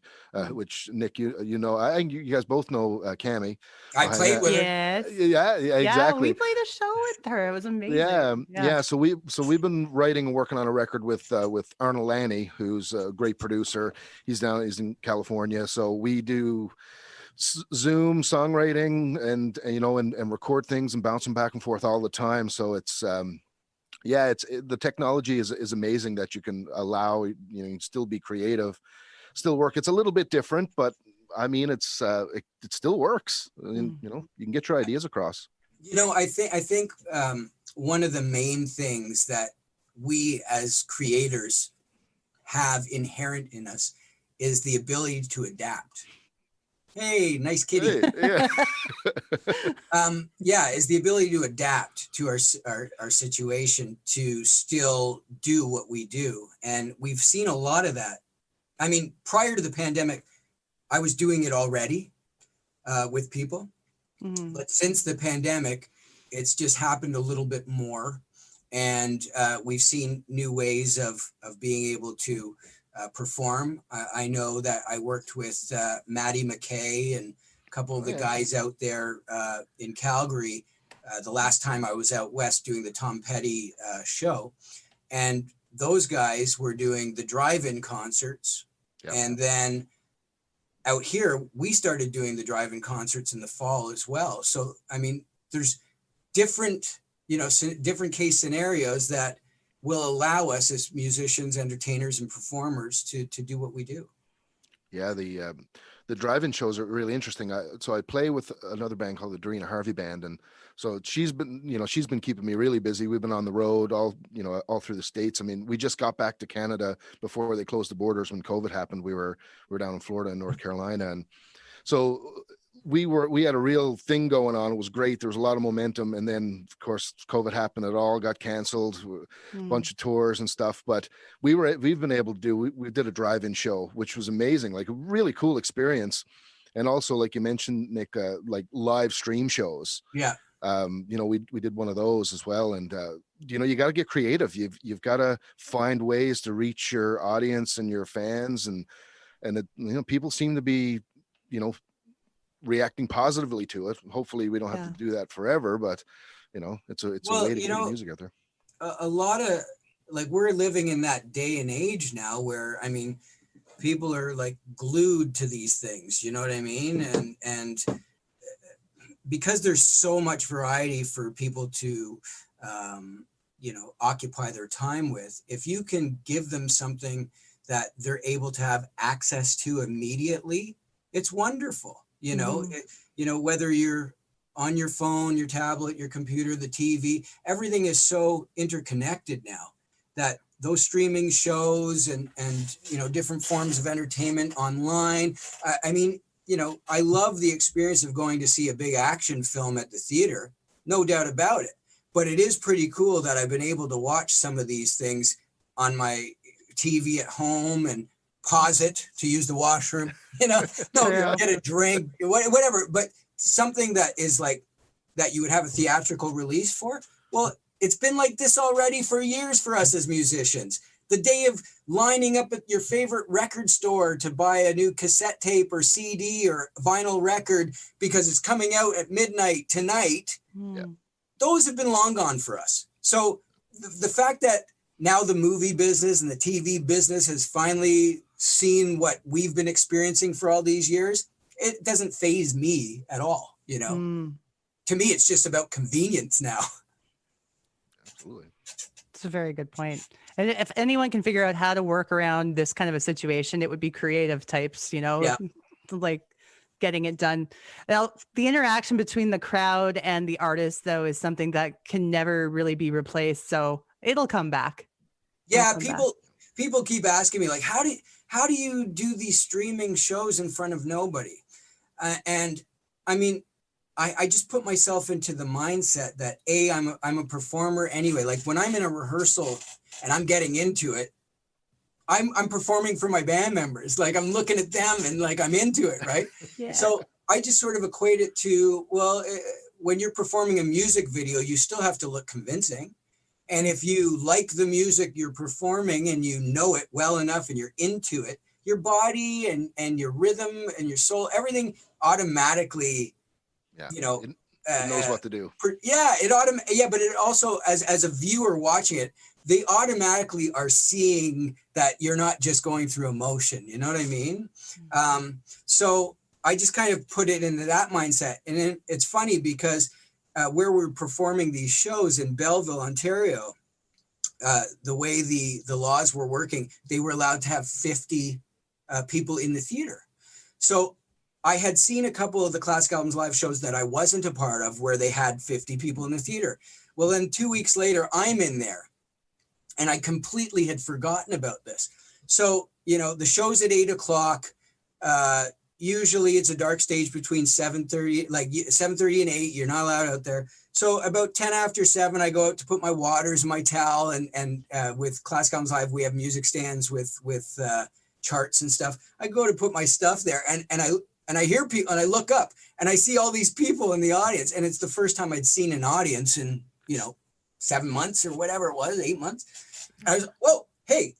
which Nick, you know, I think you guys both know Cammie. I played with her. Yeah, exactly. Yeah, we played a show with her. It was amazing. Yeah. So we've been writing and working on a record with Arnold Lanny, who's a great producer. He's in California. So we do Zoom songwriting and you know and record things and bounce them back and forth all the time. So it's the technology is amazing that you can allow, you know, you can still be creative, still work. It's a little bit different, but I mean, it still works. And, you know, you can get your ideas across. You know, I think one of the main things that we as creators have inherent in us is the ability to adapt. Hey, nice kitty. Hey, yeah. Is the ability to adapt to our situation to still do what we do. And we've seen a lot of that. I mean, prior to the pandemic, I was doing it already with people. Mm-hmm. But since the pandemic, it's just happened a little bit more. And we've seen new ways of being able to perform. I know that I worked with Maddie McKay and a couple of the guys out there in Calgary the last time I was out west doing the Tom Petty show. And those guys were doing the drive-in concerts. Yep. And then out here, we started doing the drive-in concerts in the fall as well. So, I mean, there's different, different case scenarios that will allow us as musicians, entertainers, and performers to do what we do. Yeah, the drive-in shows are really interesting. So I play with another band called the Doreen Harvey Band, and so she's been keeping me really busy. We've been on the road all through the States. I mean, we just got back to Canada before they closed the borders when COVID happened. We were down in Florida and North Carolina, and so we had a real thing going on. It was great. There was a lot of momentum. And then of course, COVID happened. It all got canceled, a bunch of tours and stuff, but we've been able to we did a drive-in show, which was amazing, like a really cool experience. And also, like you mentioned, Nick, like live stream shows. Yeah. We did one of those as well. And, you got to get creative. You've got to find ways to reach your audience and your fans. And people seem to be, reacting positively to it. Hopefully we don't have to do that forever, but it's a way to get music out there. A lot of, like, we're living in that day and age now where, I mean, people are like glued to these things, you know what I mean? And because there's so much variety for people to occupy their time with, if you can give them something that they're able to have access to immediately, it's wonderful. Whether you're on your phone, your tablet, your computer, the TV, everything is so interconnected now that those streaming shows and different forms of entertainment online. I love the experience of going to see a big action film at the theater, no doubt about it. But it is pretty cool that I've been able to watch some of these things on my TV at home and pause it to use the washroom, get a drink, whatever. But something that is like that you would have a theatrical release for. Well, it's been like this already for years for us as musicians. The day of lining up at your favorite record store to buy a new cassette tape or CD or vinyl record because it's coming out at midnight tonight. Those have been long gone for us. So the fact that now the movie business and the TV business has finally seen what we've been experiencing for all these years, it doesn't faze me at all. To me, it's just about convenience now. Absolutely. It's a very good point. And if anyone can figure out how to work around this kind of a situation, it would be creative types, like getting it done. Now, the interaction between the crowd and the artist, though, is something that can never really be replaced. So it'll come back. Yeah, people keep asking me, like, how do you do these streaming shows in front of nobody? And I mean, I just put myself into the mindset that I'm a performer anyway. Like when I'm in a rehearsal and I'm getting into it, I'm performing for my band members. Like I'm looking at them and like I'm into it, right? Yeah. So I just sort of equate it to, when you're performing a music video, you still have to look convincing. And if you like the music you're performing and you know it well enough and you're into it, your body and your rhythm and your soul, everything automatically, it knows what to do. But it also, as a viewer watching it, they automatically are seeing that you're not just going through emotion. You know what I mean? So I just kind of put it into that mindset. And it's funny because where we're performing these shows in Belleville, Ontario, the way the laws were working, they were allowed to have 50 people in the theater. So I had seen a couple of the Classic Albums live shows that I wasn't a part of where they had 50 people in the theater. Well, then 2 weeks later, I'm in there and I completely had forgotten about this. So the show's at 8:00. Usually it's a dark stage between 7:30, like 7:30 and 8. You're not allowed out there. So about 10 after 7, I go out to put my waters, my towel, and with Classic Albums Live, we have music stands with charts and stuff. I go to put my stuff there, and I hear people, and I look up, and I see all these people in the audience, and it's the first time I'd seen an audience in 7 months or whatever it was, 8 months. I was, whoa, hey,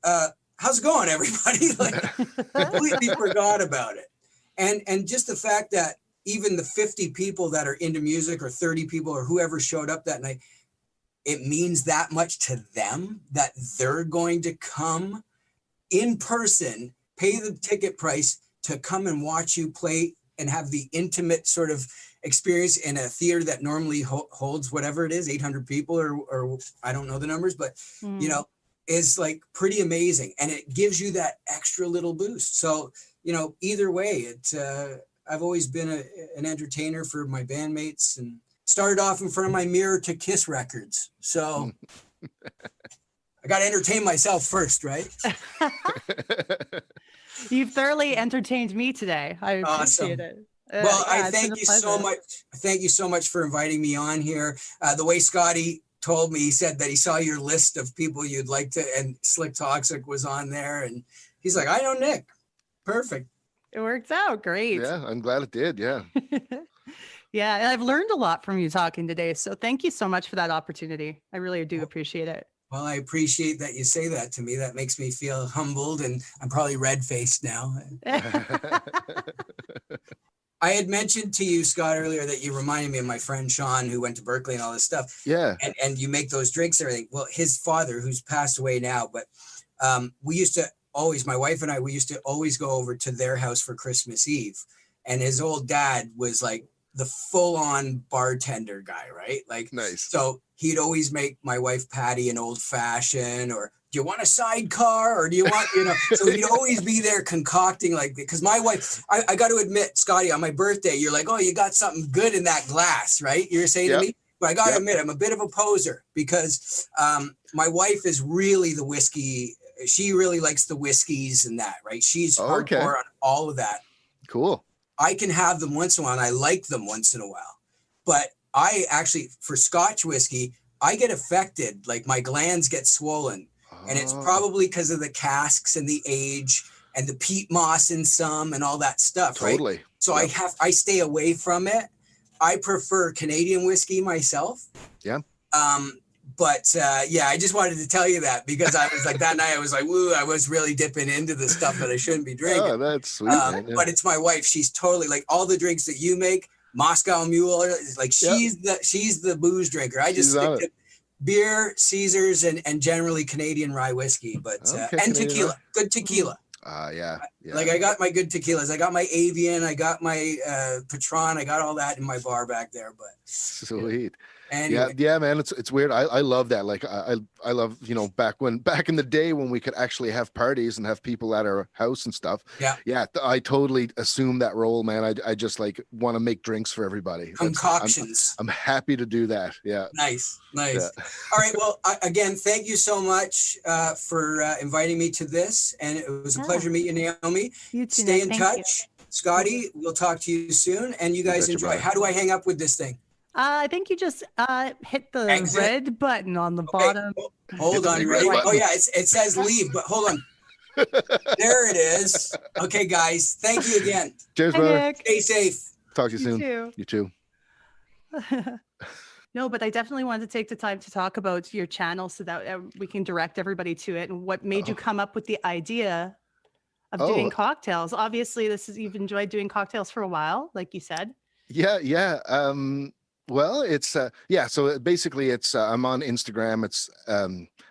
how's it going, everybody? Like, completely forgot about it. And just the fact that even the 50 people that are into music, or 30 people, or whoever showed up that night, it means that much to them that they're going to come in person, pay the ticket price to come and watch you play and have the intimate sort of experience in a theater that normally holds whatever it is, 800 people or I don't know the numbers, but is like pretty amazing. And it gives you that extra little boost. So, either way, I've always been an entertainer for my bandmates, and started off in front of my mirror to Kiss records. So I got to entertain myself first, right? You've thoroughly entertained me today. I appreciate it. Well, I thank you so much. Thank you so much for inviting me on here. The way Scotty told me, he said that he saw your list of people you'd like to, and Slik Toxik was on there, and he's like, I know Nick. Perfect. It worked out great. Yeah, I'm glad it did. Yeah. Yeah, and I've learned a lot from you talking today. So thank you so much for that opportunity. I really do appreciate it. Well, I appreciate that you say that to me. That makes me feel humbled, and I'm probably red-faced now. I had mentioned to you, Scott, earlier that you reminded me of my friend Sean, who went to Berkeley and all this stuff. Yeah. And you make those drinks and everything. Well, his father, who's passed away now, but we used to always, my wife and I, we used to always go over to their house for Christmas Eve. And his old dad was like the full-on bartender guy, right? Like, nice. So he'd always make my wife Patty an old fashioned, or do you want a sidecar, or do you want, so he'd always be there concocting, like, because my wife, I got to admit, Scotty, on my birthday, you're like, oh, you got something good in that glass, right? You're saying to me, but I got to admit, I'm a bit of a poser, because my wife is really the whiskey. She really likes the whiskeys and that, right? She's hardcore on all of that. Cool. I can have them once in a while, and I like them once in a while. But I actually, for Scotch whiskey, I get affected, like my glands get swollen. And it's probably because of the casks and the age and the peat moss in some and all that stuff, totally. Right? So I stay away from it. I prefer Canadian whiskey myself. Yeah. But I just wanted to tell you that, because I was like, that night I was like, woo, I was really dipping into the stuff that I shouldn't be drinking. Oh, that's sweet. But it's my wife. She's totally like all the drinks that you make, Moscow Mule, like she's the booze drinker. I just stick to beer, Caesars, and generally Canadian rye whiskey, but and tequila, good tequila. Yeah. Like I got my good tequilas. I got my Avian. I got my Patron. I got all that in my bar back there. But sweet. Anyway. Yeah, man. It's weird. I love that. Like I love, back in the day when we could actually have parties and have people at our house and stuff. Yeah. I totally assume that role, man. I just like want to make drinks for everybody. Concoctions. I'm happy to do that. Yeah. Nice. Yeah. All right. Well, again, thank you so much for inviting me to this, and it was a pleasure meeting you, Naomi. You too, Stay in Nick. touch. Scotty, we'll talk to you soon, and you guys enjoy. How do I hang up with this thing? I think you just hit the red button on the bottom. Hold on. Ready? Oh, yeah. It says leave, but hold on. There it is. Okay, guys. Thank you again. Cheers, brother. Nick. Stay safe. Talk to you soon. Too. You too. No, but I definitely wanted to take the time to talk about your channel so that we can direct everybody to it, and what made you come up with the idea of doing cocktails. Obviously, you've enjoyed doing cocktails for a while, like you said. Yeah. Well, it's so basically it's I'm on Instagram. It's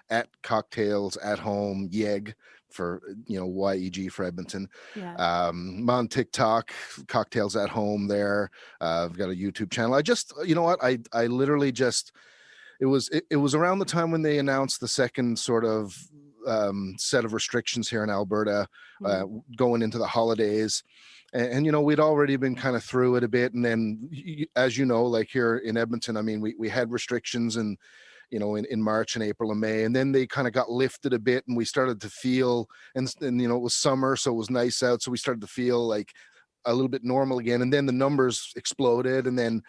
at cocktails at home YEG for YEG for Edmonton. Yeah. I'm on TikTok, cocktails at home there. I've got a YouTube channel. I just I literally just it was around the time when they announced the second sort of set of restrictions here in Alberta going into the holidays. And we'd already been kind of through it a bit. And then, as you know, like here in Edmonton, I mean, we had restrictions and in March and April and May, and then they kind of got lifted a bit, and we started to feel, and it was summer, so it was nice out, so we started to feel like a little bit normal again, and then the numbers exploded, and then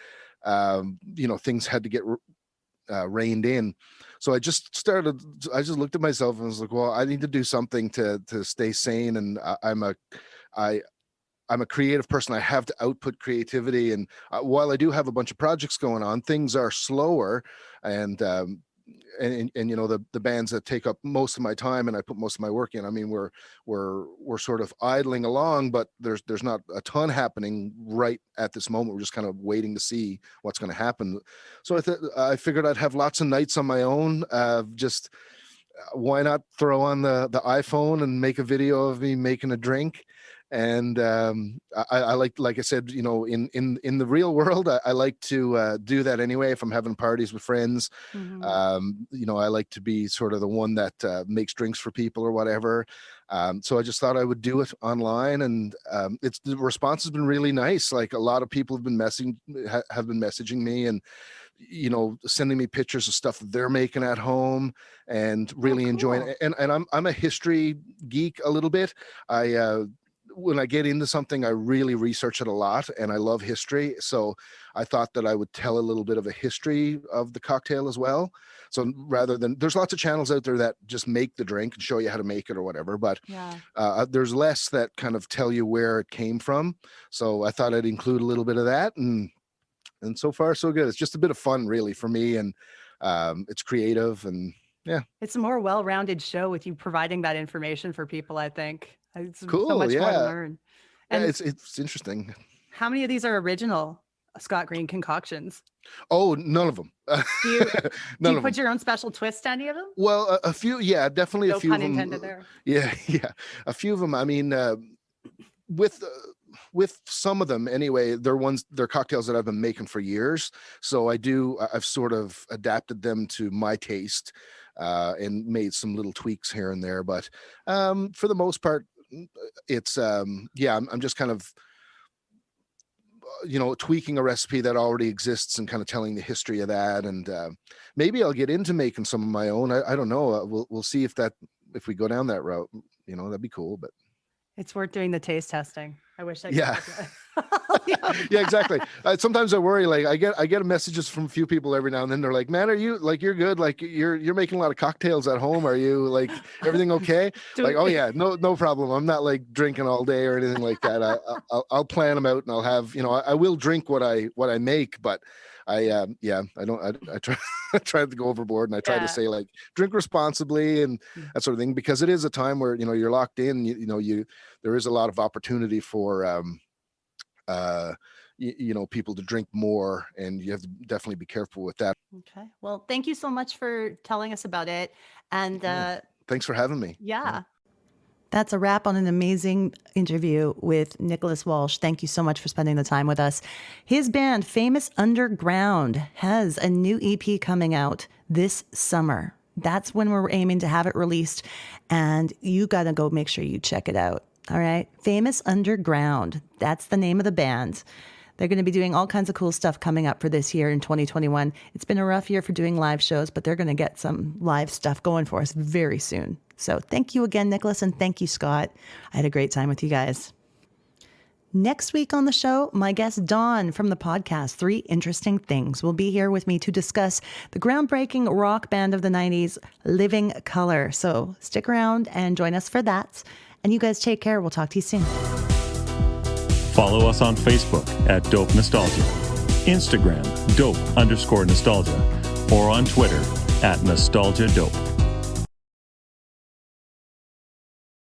things had to get reined in. So I just looked at myself and was like, well, I need to do something to stay sane, and I'm a creative person. I have to output creativity, and while I do have a bunch of projects going on, things are slower, and the bands that take up most of my time and I put most of my work in, I mean, we're sort of idling along, but there's not a ton happening right at this moment. We're just kind of waiting to see what's going to happen. So I figured I'd have lots of nights on my own. Just why not throw on the iPhone and make a video of me making a drink? And I like I said, in the real world, I like to do that anyway. If I'm having parties with friends, Mm-hmm. I like to be sort of the one that makes drinks for people or whatever. So I just thought I would do it online, and the response has been really nice. Like, a lot of people have been messaging me, and sending me pictures of stuff that they're making at home, and really enjoying it. And I'm a history geek a little bit. When I get into something, I really research it a lot, and I love history. So I thought that I would tell a little bit of a history of the cocktail as well. So rather than, there's lots of channels out there that just make the drink and show you how to make it or whatever, but there's less that kind of tell you where it came from. So I thought I'd include a little bit of that, and so far so good. It's just a bit of fun really for me, and it's creative, and yeah. It's a more well-rounded show with you providing that information for people, I think. It's Cool, so much more to yeah. learn. And it's interesting. how many of these are original Scott Green concoctions? Oh, none of them. Do you put your own special twist to any of them? Well, a few, yeah, definitely No a few pun of them. intended there. Yeah, a few of them. I mean, with some of them anyway, they're cocktails that I've been making for years. So I've sort of adapted them to my taste, and made some little tweaks here and there. But for the most part, it's I'm just kind of tweaking a recipe that already exists and kind of telling the history of that. And maybe I'll get into making some of my own. I don't know. We'll see if we go down that route. That'd be cool. But It's worth doing the taste testing. I wish I could. Yeah. do that. yeah, exactly. Sometimes I worry, like I get messages from a few people every now and then. They're like, man, are you like, you're good? Like you're making a lot of cocktails at home. Are you like, everything okay? Like, oh yeah, no problem. I'm not like drinking all day or anything like that. I'll plan them out, and I'll have, I will drink what I make, but I try I try to go overboard, and I try to say, like, drink responsibly and that sort of thing, because it is a time where, you're locked in, there is a lot of opportunity for, people to drink more, and you have to definitely be careful with that. Okay. Well, thank you so much for telling us about it. And Thanks for having me. yeah. That's a wrap on an amazing interview with Nicholas Walsh. Thank you so much for spending the time with us. His band, Famous Underground, has a new EP coming out this summer. That's when we're aiming to have it released, and you got to go make sure you check it out. All right. Famous Underground. That's the name of the band. They're going to be doing all kinds of cool stuff coming up for this year in 2021. It's been a rough year for doing live shows, but they're going to get some live stuff going for us very soon. So thank you again, Nicholas, and thank you, Scott. I had a great time with you guys. Next week on the show, my guest Dawn from the podcast 3 Interesting Things will be here with me to discuss the groundbreaking rock band of the 90s, Living Colour. So stick around and join us for that. And you guys take care. We'll talk to you soon. Follow us on Facebook at Dope Nostalgia, Instagram, Dope_Nostalgia, or on Twitter at Nostalgia Dope.